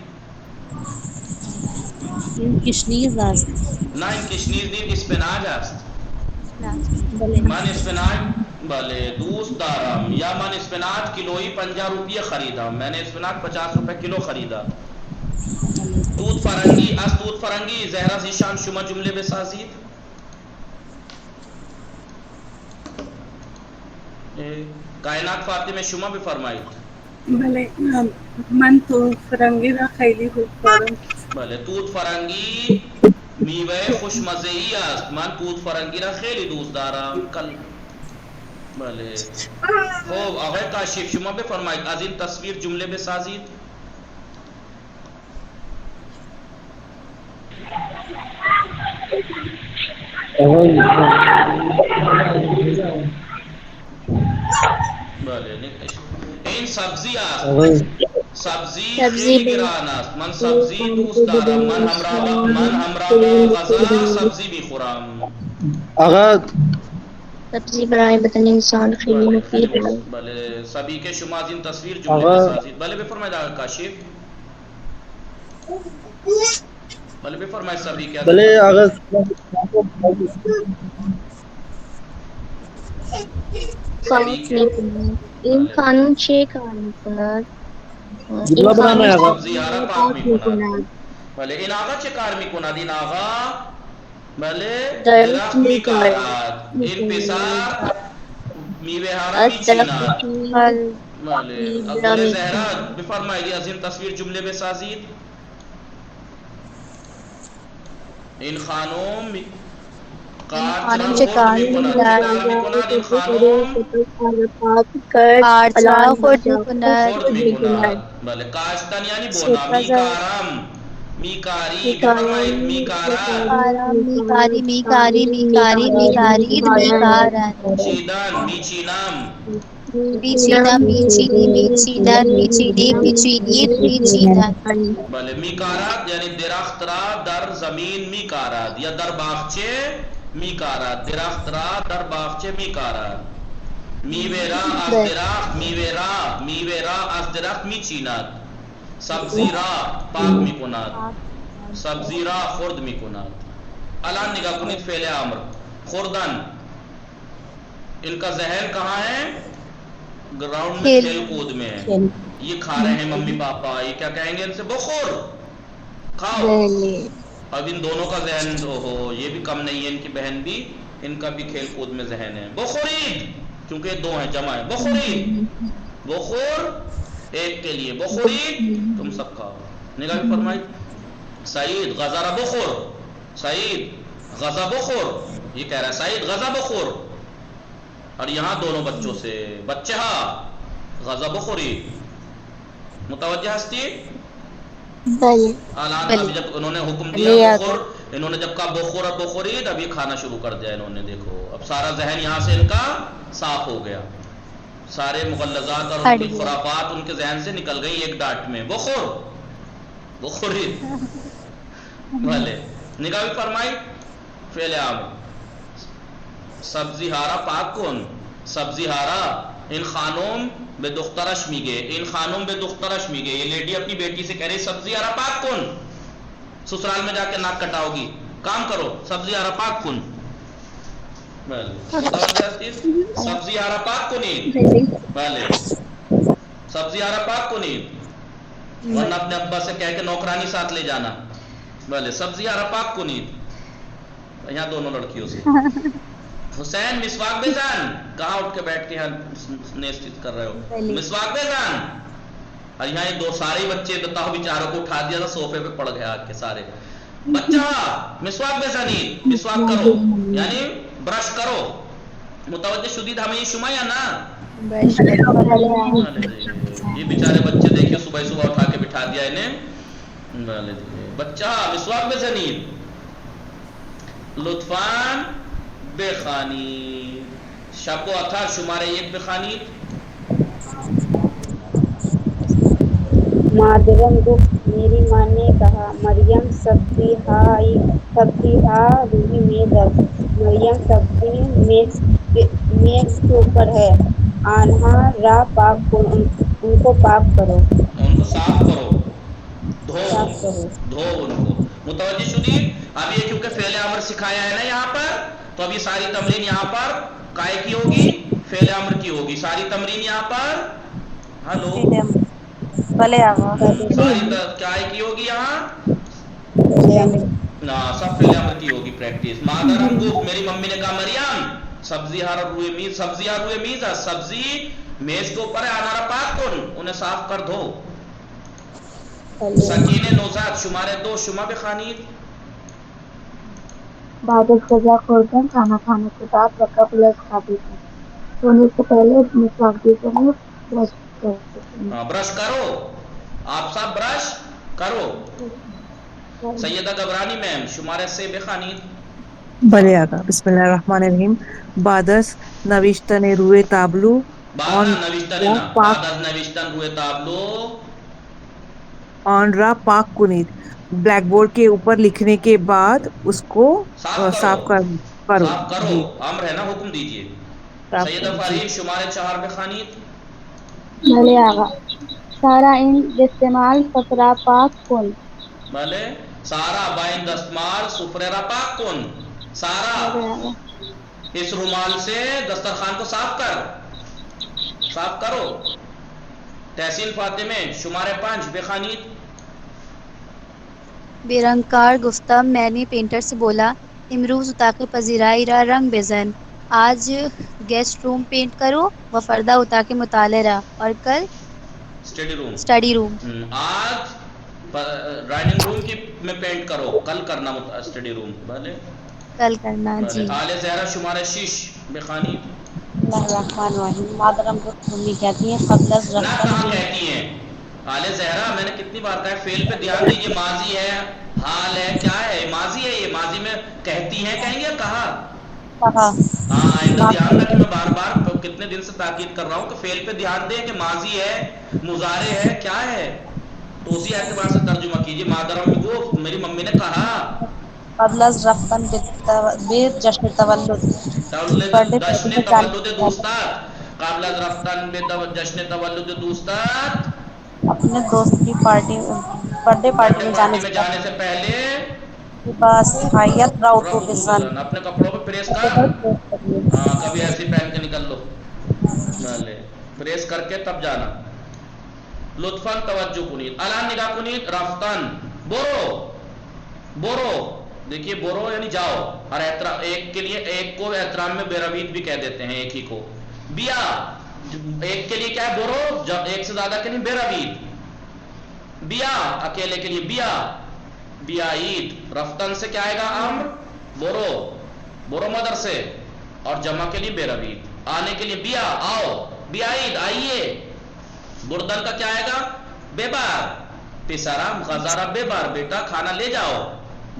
این کشنیز است. نه این کشنیز نیست، اسفناج است. بله. من اسفناج بله دوست دارم. یا من اسفناج کیلویی 50 روپیه خریدم، میں نے اسفناج 50 روپے کیلو خریدا. دود فرنگی از دود فرنگی زهرا زیشان شما جمله بسازید. کائنات فاطمه شما بفرمایید. بله من تو فرنگی را خیلی دوست دارم. بله توت فرنگی میوه خوشمزه‌ای است، من توت فرنگی را خیلی دوست دارم. بله خب آقای کاشف شما بفرمایید از این تصویر جمله بسازید. بله این سبزی است، سبزی خیلی گران است، من سبزی دوست دارم، من همراه غذا سبزی میخورم. آقا سبزی برای بدن انسان خیلی مفید ہے. بله سبھی کے شما از این تصویر جمله بسازید. بله بفرمایید آقا کاشف. بله بفرمایید سبھی کے. بھلے آقا این قانون چه کار میکند؟ جمله بنانا ہے آقا. زیارت پاک میکند. بله این آقا چه کار میکند؟ این آقا بله درخت میکارد، این پسر میوه ها را میچیند. بله اول زهرا بفرمایید از این تصویر جمله بسازید. این خانم خانم چه کار میکند؟ این خانم آرت را خورد میکند. بله کاشتن یعنی بونا. میکارم میکاری بفرمایید میکارد. میکارند. چیدن میچینم. Pichina, pichini, pichina, pichini, pichini, pichina. بھلے میکارات یعنی درخت را در زمین میکارات یا در باغچه میکارات، درخت را در باغچه میکارات. میوه را از درخت میوه را از درخت میچیند. سبزی را پاک میکند، سبزی را خرد میکند. الان نگاه کنید فعل امر خوردن، ان کا ذہن کہاں ہے؟ گراؤنڈ میں، کھیل کود میں ہے. یہ کھا رہے ہیں ممی پاپا، یہ کیا کہیں گے ان سے؟ بخور، کھاؤ. اب ان دونوں کا ذہن ہو، یہ بھی کم نہیں ہے، ان کی بہن بھی، ان کا بھی کھیل کود میں ذہن ہے. بخورید، کیونکہ دو ہیں، جمع ہے. بخورید، بخور ایک کے لیے، بخورید تم سب کھاؤ. نگاہ فرمائی سعید غزہ بخور، سعید غزہ بخور، یہ کہہ رہا ہے سعید غزہ بخور. اور یہاں دونوں بچوں سے بچہ غزہ بخوری. متوجہ ہستی؟ الان اب جب انہوں نے حکم دیا بخور، انہوں نے جب کہا بخور اور بخورید، اب یہ کھانا شروع کر دیا انہوں نے. دیکھو اب سارا ذہن یہاں سے ان کا صاف ہو گیا، سارے مغلظات اور ان کی خرافات ان کے ذہن سے نکل گئی ایک ڈانٹ میں. بخور بخورید. بھلے نگاہ بھی فرمائی فعل امر. سبزی ہارا پاک کن، سبزی ہارا ان خانوم بے دخترش میگے، ان خانوم بے دخترش میگے. یہ لیڈی اپنی بیٹی سے کہہ رہی سبزی ہارا پاک کن. سسرال میں جا کے ناک کٹاؤ گی، کام کرو، سبزی ہارا پاک کن. سبزی ہارا پاک کنید. بھلے سبزی ہارا پاک کنید، ورنہ اپنے ابا سے کہہ کے نوکرانی ساتھ لے جانا. بھلے سبزی ہارا پاک کنید. یہاں دونوں لڑکیوں سے حسین مسواک بیزان، کہاں اٹھ کے بیٹھ کے یہاں نیست کر رہے ہو؟ مسواک بیزان. اور یہاں یہ دو سارے بچے بتاؤ بیچاروں کو اٹھا دیا تھا، صوفے پہ پڑ گیا آ کے سارے. بچہ مسواک بیزانی، مسواک کرو یعنی برش کرو. متوجہ شدید ہمیں یہ شما یا نا؟ یہ بیچارے بچے دیکھیے صبح صبح اٹھا کے بٹھا دیا انہیں. بچہ مسواک بیزانی. لطفاً بخانی، شب و اتھار شمارے ایک بخانی. مادرم گفت، میری ماں نے کہا، مریم سبزی ہا روحی میز رکھ. مریم سبزی میز کے اوپر ہے. آنہا را پاک کن، ان کو پاک کرو، ان کو صاف کرو، دھو صاف کرو. ان کو. متوجہ شدید؟ اب یہ کیونکہ فعل امر سکھایا ہے نا یہاں پر، تو اب یہ ساری تمرین یہاں پر کائے کی ہوگی؟ فعل امر کی ہوگی. ساری تمرین یہاں پر ہلو ساری کیا کی ہوگی یہاں؟ نا سب فعل امر کی ہوگی پریکٹس. مادرم گفت، میری ممی نے کہا مریم سبزی ہار روئے میز، سبزی ہار روئے میز ہے، سبزی میز کے اوپر ہے. انارا پاک کن، انہیں صاف کر دھو. سکین نوزاد شمارے 2 شما بخانید. بعد غذا خوردن کھانا کھانے کے بعد رکعت الگ کھاتی تھی. سونے سے پہلے مسواک بھی کریں، برش کریں. برش کرو، آپ سب برش کرو. سیدہ گبرانی میم شمارے 3 بخانید. بلے آقا. بسم اللہ الرحمن الرحیم. بعد از نوشتن روی تابلو بعد از نوشتن روی تابلو آن را پاک کنید. بلیک بورڈ کے اوپر لکھنے کے بعد اس کو صاف کرو. جی امر ہے نا، حکم دیجئے. سیدہ فرحین شمارے 4 بخانید. بھلے آقا. سارا ان دستمال سترہ پاک کن. بھلے سارا بائن دستمال سفرے را پاک کن. سارا اس رومال سے دسترخوان کو صاف کرو. تحسین فاطمہ شمارے 5 بخانید. بیرنگکار گفتہ، میں نے پینٹر سے بولا، امروز اتاق پذیرائی را رنگ بزن. آج گیسٹ روم پینٹ کرو و فردا اتاق مطالعہ را، اور کل اسٹڈی روم. آج ڈائننگ روم کی میں پینٹ کرو، کل کرنا اسٹڈی روم. بھلے کل کرنا. جی. آل زہرا شمارے 6 بخانید. الرحمن الرحیم. مادرم کو ممی کہتی ہیں قبل از نہ رفتن کہاں کہتی ہیں آل زہرا؟ میں نے کتنی بار کہا ہے فعل پہ دھیان دیجیے. ماضی ہے، حال ہے، کیا ہے؟ ماضی ہے. یہ ماضی میں کہتی ہیں کہیں گے کہا؟ ہاں آئندہ دھیان رکھیں، میں بار بار کتنے دن سے تاکید کر رہا ہوں کہ فعل پہ دھیان دیں کہ ماضی ہے مضارع ہے کیا ہے، تو اسی اعتبار سے ترجمہ کیجیے. مادرم گفت میری ممی نے کہا قبل از رفتن به جشن تولد برثڈے پارٹی جشن میں جانے تولد سے دوستات، قبل از رفتن به جشن تولد دوستات، اپنے دوست کی برثڈے پارٹی میں جانے سے پہلے بس حیات راؤتو کے سن اپنے کپڑوں پہ پریس کر، ہاں کبھی ایسے پہن کے نکل لو، پریس کر کے تب جانا. لطفاً توجہ کنید، الان نگاہ کنید. رفتن برو، دیکھیے برو یعنی جاؤ، اور ایک کے لیے ایک کو احترام میں بیروید بھی کہہ دیتے ہیں ایک ہی کو. بیا ایک کے لیے کیا ہے برو، جب ایک سے زیادہ کے لیے بیروید. بیا اکیلے کے لیے بیا عید. رفتن سے کیا آئے گا امر برو مدرسے، اور جمع کے لیے بیروید. آنے کے لیے بیا آؤ، بیا عید آئیے. بردن کا کیا آئے گا بے بار. پسرا غزارہ بے بار، بیٹا کھانا لے جاؤ.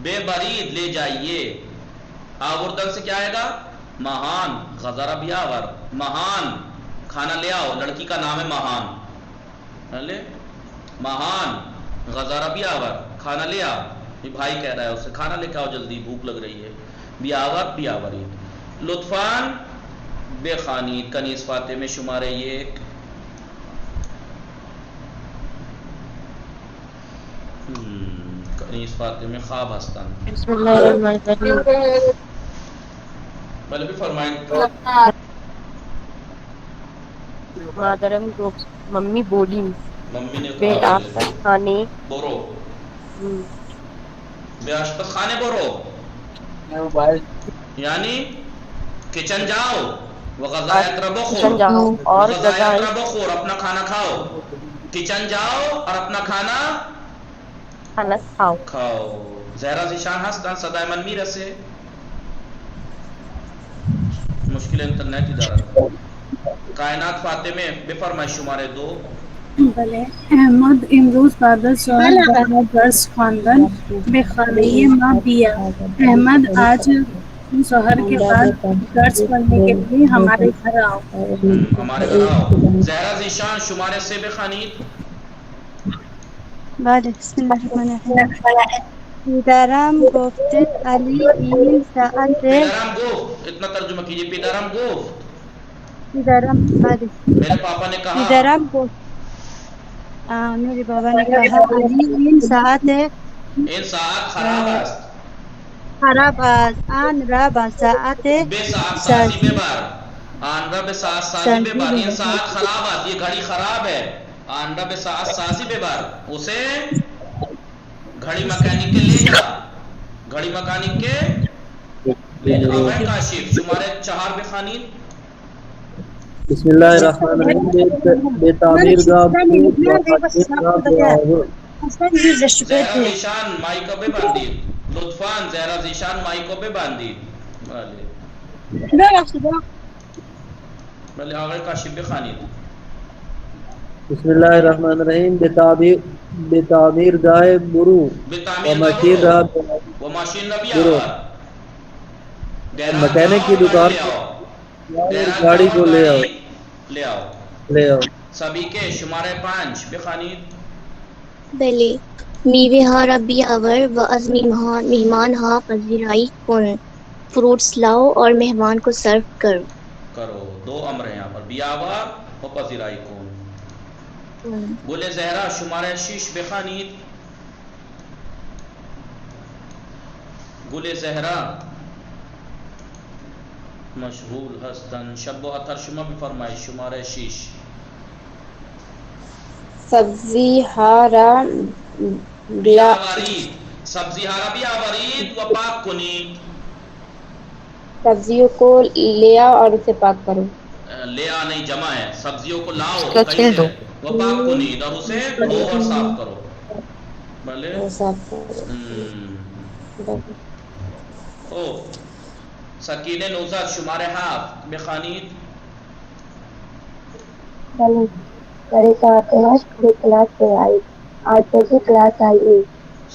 بے برید لے جائیے. آوردن سے کیا آئے گا مہان، غزارہ بیاور، مہان کھانا لے آؤ. لڑکی کا نام ہے مہان، غزارہ بیاور کھانا لے آؤ. یہ بھائی کہہ رہا ہے اسے کھانا لے کے آؤ جلدی بھوک لگ رہی ہے. بیاوری. لطفاً بے خانید کنیز فاتح میں شمارے ایک. کنیز فاتح میں خواب ہستن. بسم اللہ الرحمن الرحیم. پہلے بھی فرمائیں. مادرم گفت ممی بولی ممی نے بے کہا آفتاب خانے برو، بے آشپز خانے برو یعنی کچن جاؤ. وغذائت کچن جاؤ اور غذائیں ربخور اپنا کھانا کھاؤ. کچن جاؤ اور اپنا کھانا کھاؤ. زہرا ذیشان ہستن صدای من میرسه. مشکل انٹرنیٹ ادارہ. کائنات فاتح میں بفرمائش شمارے 2. بله. احمد امروز بعد از ظهر برای درس خواندن به خانه ما بیا. احمد آج ظهر کے بعد درس پڑھنے کے لیے ہمارے گھر آؤ. ہمارے گھر آؤ. زہرا ذیشان شمارے سے بخانید. بله. بسم الله الرحمن الرحیم. پدرم گفته علی این ساعت پدرم گفت، اتنا ترجمہ کیجیے. پدرم گفت، پدرم بله. میرے پاپا نے کہا. پدرم گفت میرے بابا نے کہا علی این ساعت خراب است. خراب است. آن را با ساعت بے ساعت سازی بے بار. آن را بے ساعت سازی بے بار. این ساعت خراب است، یہ گھڑی خراب ہے. آن را بے ساعت سازی بے بار، اسے گھڑی مکینک کے لے جا. گھڑی مکینک کے لے جا. اب کاشف شمارے 4 بخانید. بسم اللہ الرحمن الرحیم. بے تعمیر گاہ زہرا ذیشان مائی کو بے باندید. لطفاً زہرا ذیشان مائی کو بے باندید. بھلے آگے کاشف بخانید. بسم اللہ الرحمن الرحیم. بے تعمیر گاہ برو و مشین رہا وہ ماشین نبی برو. مکینک کی دکان گاڑی کو لے آؤ. سبھی کے شمارے 5 بخانید. بله. میوه ها را بیاور و از میهمان ها پذیرائی کن. فروٹس لاؤ اور مہمان کو سرو کرو. 2 امر ہیں یہاں پر، بیاور و پذیرائی کن. گل زہرا شمارے 6 بخانید. گل زہرا مشغول ہستن. شب و اطہر شما بھی فرمائش شمارے 6. سبزی ہارا بیاورید. سبزی ہارا بیاورید و پاک کنید. سبزیوں کو لے آؤ اور اسے پاک کرو. لے آ نہیں جمع ہے. سبزیوں کو لاؤ کہیں سے وہ پاک کنید اور اسے دھو اور صاف کرو. بھلے سکینہ نوزاد شمارے 7 بخانید. کلاس سے آئی 8 بجے کلاس آئی.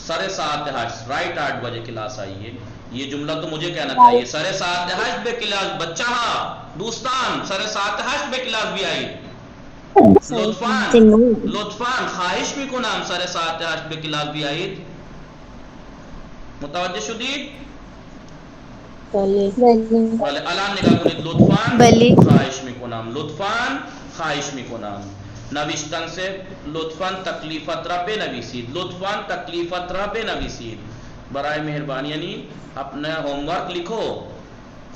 7:30 رائٹ 8 بجے کلاس آئیے. یہ جملہ تو مجھے کہنا چاہیے. سر سات ہشت بے کلاس بچہ دوستان سر سات ہشت بے کلاس بھی آئی. لطفان خواہش میکنم سر ساعت 8 به کلاس بیایید. متوجه شدید؟ بله. الان نگاه کنید. لطفان خواهش میکنم. لطفان خواهش میکنم. نوشتن سے لطفاً تکلیفت را بنویسید. لطفاً تکلیفت را بنویسید. برای مہربانی یعنی اپنا ہوم ورک لکھو.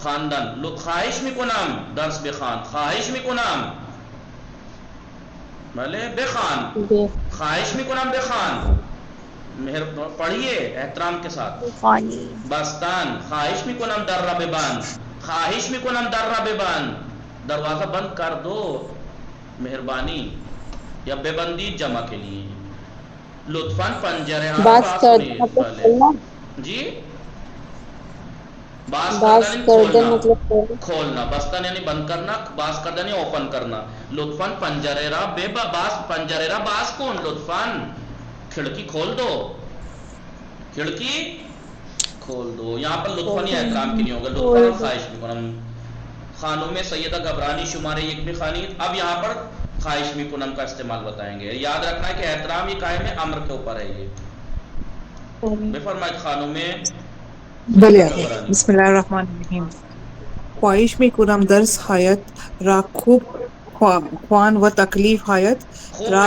خواندن خواهش میکنم درس بخوان. خواهش میکنم بھلے بخوان. خواہش میکنم بخوان. پڑھیے احترام کے ساتھ. بستان خواہش میکنم در را ببند. خواہش میکنم در را ببند. دروازہ بند کر دو مہربانی. یا ببندید جمع کے لیے. لطفاً پنجرے ہاں باز کنید. جی باز کردن کھولنا. بستن یعنی بند کرنا. باز کردن یعنی اوپن کرنا. لطفاً پنجرے را بے باز پنجرے را باز کن. لطفاً کھڑکی کھول دو. کھڑکی کھول دو. یہاں پر لطفاً یہ احترام کی نہیں ہوگا. لطفاً خواہش میکنم. خانوں میں سیدہ گبرانی شمارے 1 میں خانید. اب یہاں پر خواہش میکنم کا استعمال بتائیں گے. یاد رکھنا ہے کہ احترام یہ قائم ہے امر کے اوپر ہے. یہ بے فرمائے خانوں میں بله. بسم الله الرحمن الرحیم. خواهش میکنم درس هایت را خوب خوان و تکلیف هایت را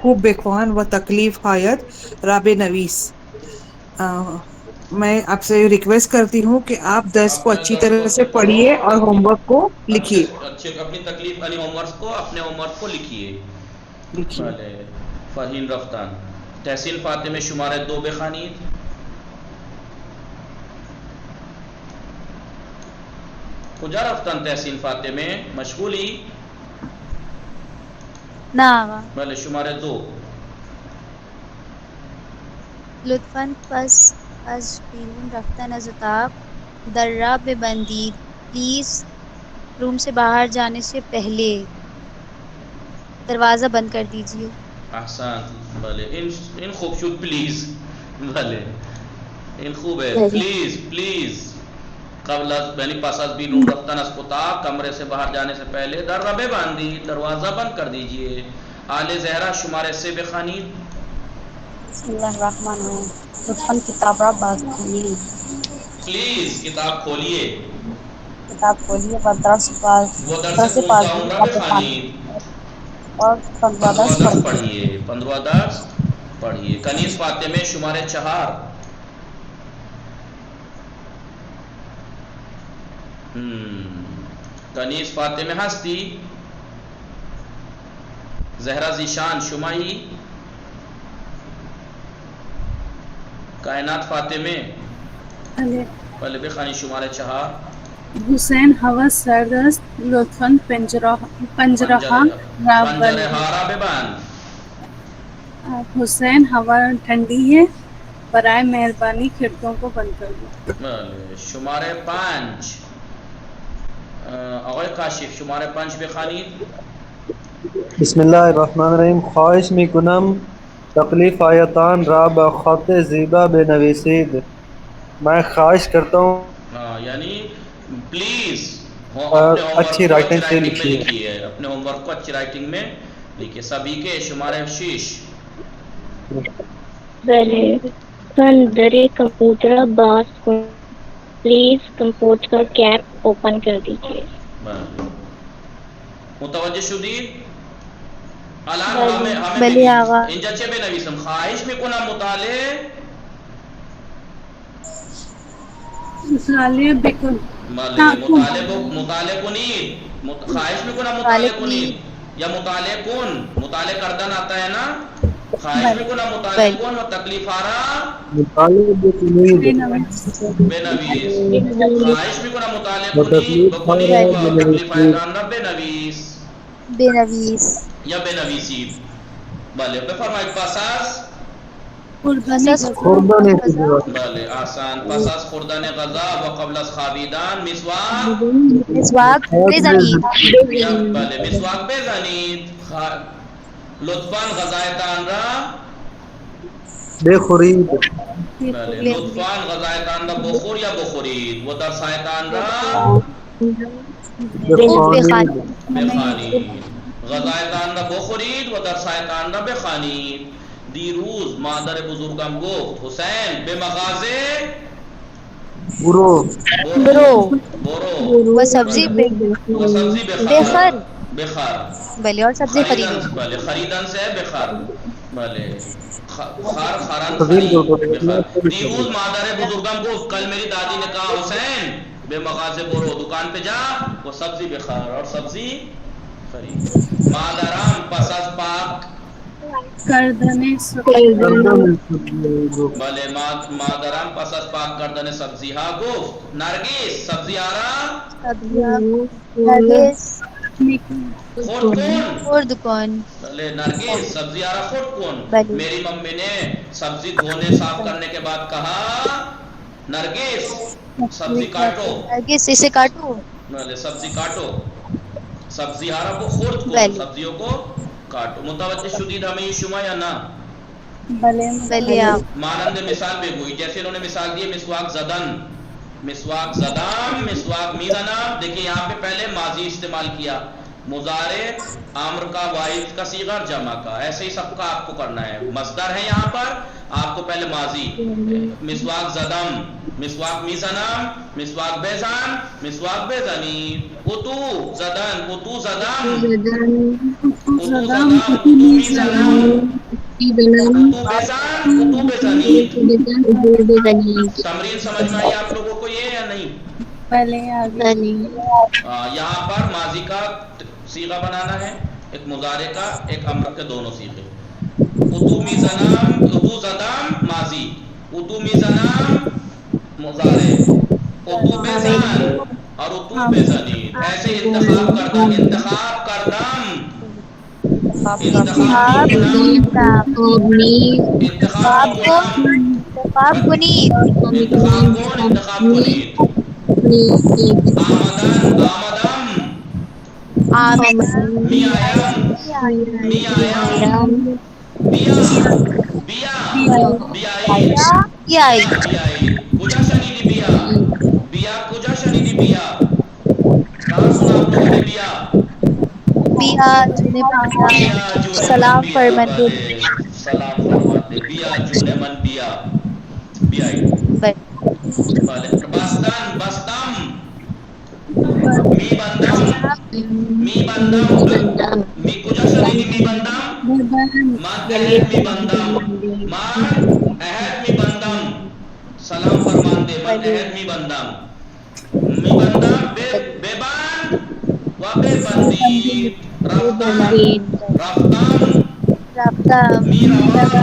خوب بخوان و تکلیف هایت را بنویس. میں آپ سے ریکویسٹ کرتی ہوں کہ آپ درس کو اچھی طرح سے پڑھیے اور ہوم ورک کو لکھیے. اپنی تکلیف یعنی ہوم ورک کو اپنے ہوم ورک کو لکھیے. فرحین رفتان. تحسین فاطمہ شمارے 2 بخوانید. کجا رفتن تحسین فاطمه مشغولی؟ نه آقا. بله شماره 2. لطفاً پس از بیرون رفتن از اتاق در را ببندید. پلیز روم سے باہر جانے سے پہلے دروازہ بند کر دیجیے. احسان. بله این خوب شد. پلیز. بله این خوبه. پلیز پلیز قبل از یعنی پس از بیرون رفتن از اتاق کمرے سے باہر جانے سے پہلے در را ببندید. دروازہ بند کر دیجئے. آل زہرا شمارے 3 بخوانید. بسم اللہ الرحمن الرحیم. لطفاً کتاب را باز کھولیے. پلیز کتاب کھولیے. کتاب کھولیے و درس پاس اور 15 درس پڑھیے. 15 درس پڑھیے. کنیز فاطمہ شمارے 4. کنیز فاطمه هستی؟ زهرا زیشان شمایی؟ کائنات فاطمه بله بخوانی شماره 4. حسین هوا سرد است. لطفاً پنجره ها را ببند. حسین ہوا ٹھنڈی ہے. برائے مہربانی کھڑکیوں کو بند کر دو. بله شماره 5. آقای کاشف شماره 5 بخوانید. بسم الله الرحمن الرحیم. خواهش میکنم تکلیف آیتان را با خط زیبا بنویسید. میں خواہش کرتا ہوں یعنی پلیز اچھی رائٹنگ سے لکھیے. اپنے ہوم ورک کو اچھی رائٹنگ میں لکھیے. سبھی کے شمارے 6. درے کمپیوٹر باز کو پلیز کمپیوٹر کیپ اوپن کر دیجیے. متوجہ شدید؟ الان ہمیں اینجا چه بنویسم؟ خواهش میکنم مطالعه بکن. مطالعه کنید. خواهش میکنم مطالعه کنید یا مطالعه کن. مطالعه کردن آتا ہے نا. خواهش میکنم مطالعه کن و تکلیف آرا بنویس. خواهش میکنم مطالعه کنی بکنی و تکلیف آرا بنویس یا بنویسید. بله بفرمایید. پس از بله احسان. پس از خوردن غذا و قبل از خوابیدن مسواک بزنید. بله مسواک بزنید. لطفاً غذایتان را بخورید. بله لطفان غذایتان را بخور یا بخورید و درسایتان را بخوانید. غذایتان را بخورید و درسایتان را بخوانید. دیروز مادر بزرگم گفت حسین به مغازه برو وہ سبزی بخر بخر بھلے اور سبزی خریدو. بله خریدن سے بخر بله خرن خرید دو خرید بخر. دیروز مادر بزرگم گفت کل میری دادی نے کہا حسین بے مغازے برو دکان پہ جا وہ سبزی بخر اور سبزی خرید. مادرم پس از پاک کردن بله مادرم پس از پاک کردن سبزی ها گفت نرگس سبزی آرا خورد کن. بله نرگس سبزی آرا خورد کن. میری ممی نے سبزی دھونے صاف کرنے کے بعد کہا نرگس سبزی کاٹو. نرگس اسے کاٹو. بله سبزی کاٹو. سبزی آرا کو خورد کن سبزیوں کو کاٹو. متوجہ شدید ہمیں شما یا نہ؟ بھلے مانند مثال بگوئی جیسے انہوں نے مثال دی مسواک زدن مسواک زدام مسواک میزنم. دیکھیں یہاں پہ پہلے ماضی استعمال کیا مضارع امر کا واحد کا صیغہ جمع کا. ایسے ہی سب کا آپ کو کرنا ہے. مصدر ہے یہاں پر آپ کو پہلے ماضی مسواک زدم مسواک میزنم مسواک بیزان مسواک بیزنی اتو زدن اتو زدم اتو زدم اتو میزنم اتو بیزان اتو بیزنی. تمرین سمجھ میں آئی آپ لوگوں کو یہ یا نہیں؟ یہاں پر ماضی کا صیغہ بنانا ہے ایک مضارع کا ایک امر کے دونوں صیغے. اتو میزنام اتو زدام ماضی اتو میزنام مضارع اتو بیزان اور اتو بیزنی. ایسے انتخاب کردم انتخاب کردم انتخاب کنید آمدن آمدم می آیم می آیم بیا بیا بیایید بیایید. کجا شنیدی بیا بیا کجا شنیدی بیا کہاں سنا آپ لوگوں نے بیا سلام فرماتے سلام فرماتے بیا جونے من بیا بیایید. بستن بستم می بندم می بندم می کجا شنیدی می بندم من عہد می بندم من عہد می بندم. سلام فرماندے من عہد می بندم می بندم بے بند و بے بندید. رفتن رفتم می روم برو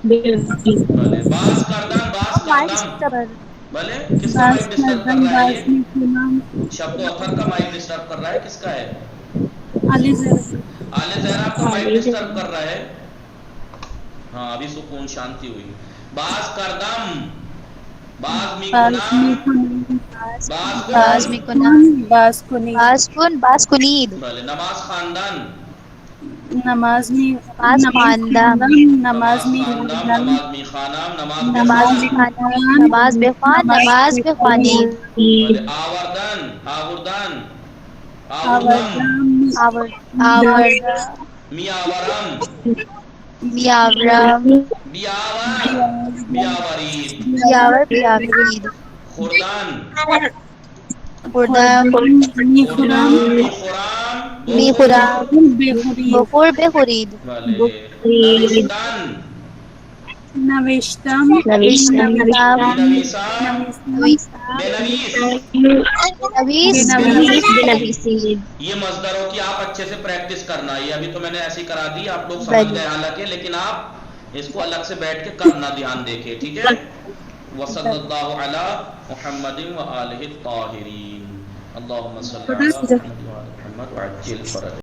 بروید. بله باز کردن باز کردم. بله کس کا مائک ڈسٹرب کر رہا ہے یہ شب کو اثر کا مائک ڈسٹرب کر رہا ہے کس کا ہے؟ علی زہرا آپ کا مائک ڈسٹرب کر رہا ہے. ہاں ابھی سکون شانتی ہوئی. باز کردم باز می کنم باز کنید. بله نماز خواندن نماز می خواندم نماز می خوانم نماز بخوان نماز بخوانید. بله آوردن آوردن آوردم می آورم میاورم بیاور بیاورید. بیاورید. خوردن خوردم خوردم میخورم بخور بخورید. بله نوشتن نوشتم نویسم بنویسید. یہ مصدروں کی آپ اچھے سے پریکٹس کرنا. یہ ابھی تو میں نے ایسی کرا دی آپ لوگ سمجھ گئے حالانکہ لیکن آپ اس کو الگ سے بیٹھ کے کرنا دھیان دیکھیں ٹھیک ہے. وصلی اللہ علی محمد و آلہ الطاہرین. اللہم صلی علی محمد وعجل فرجہ.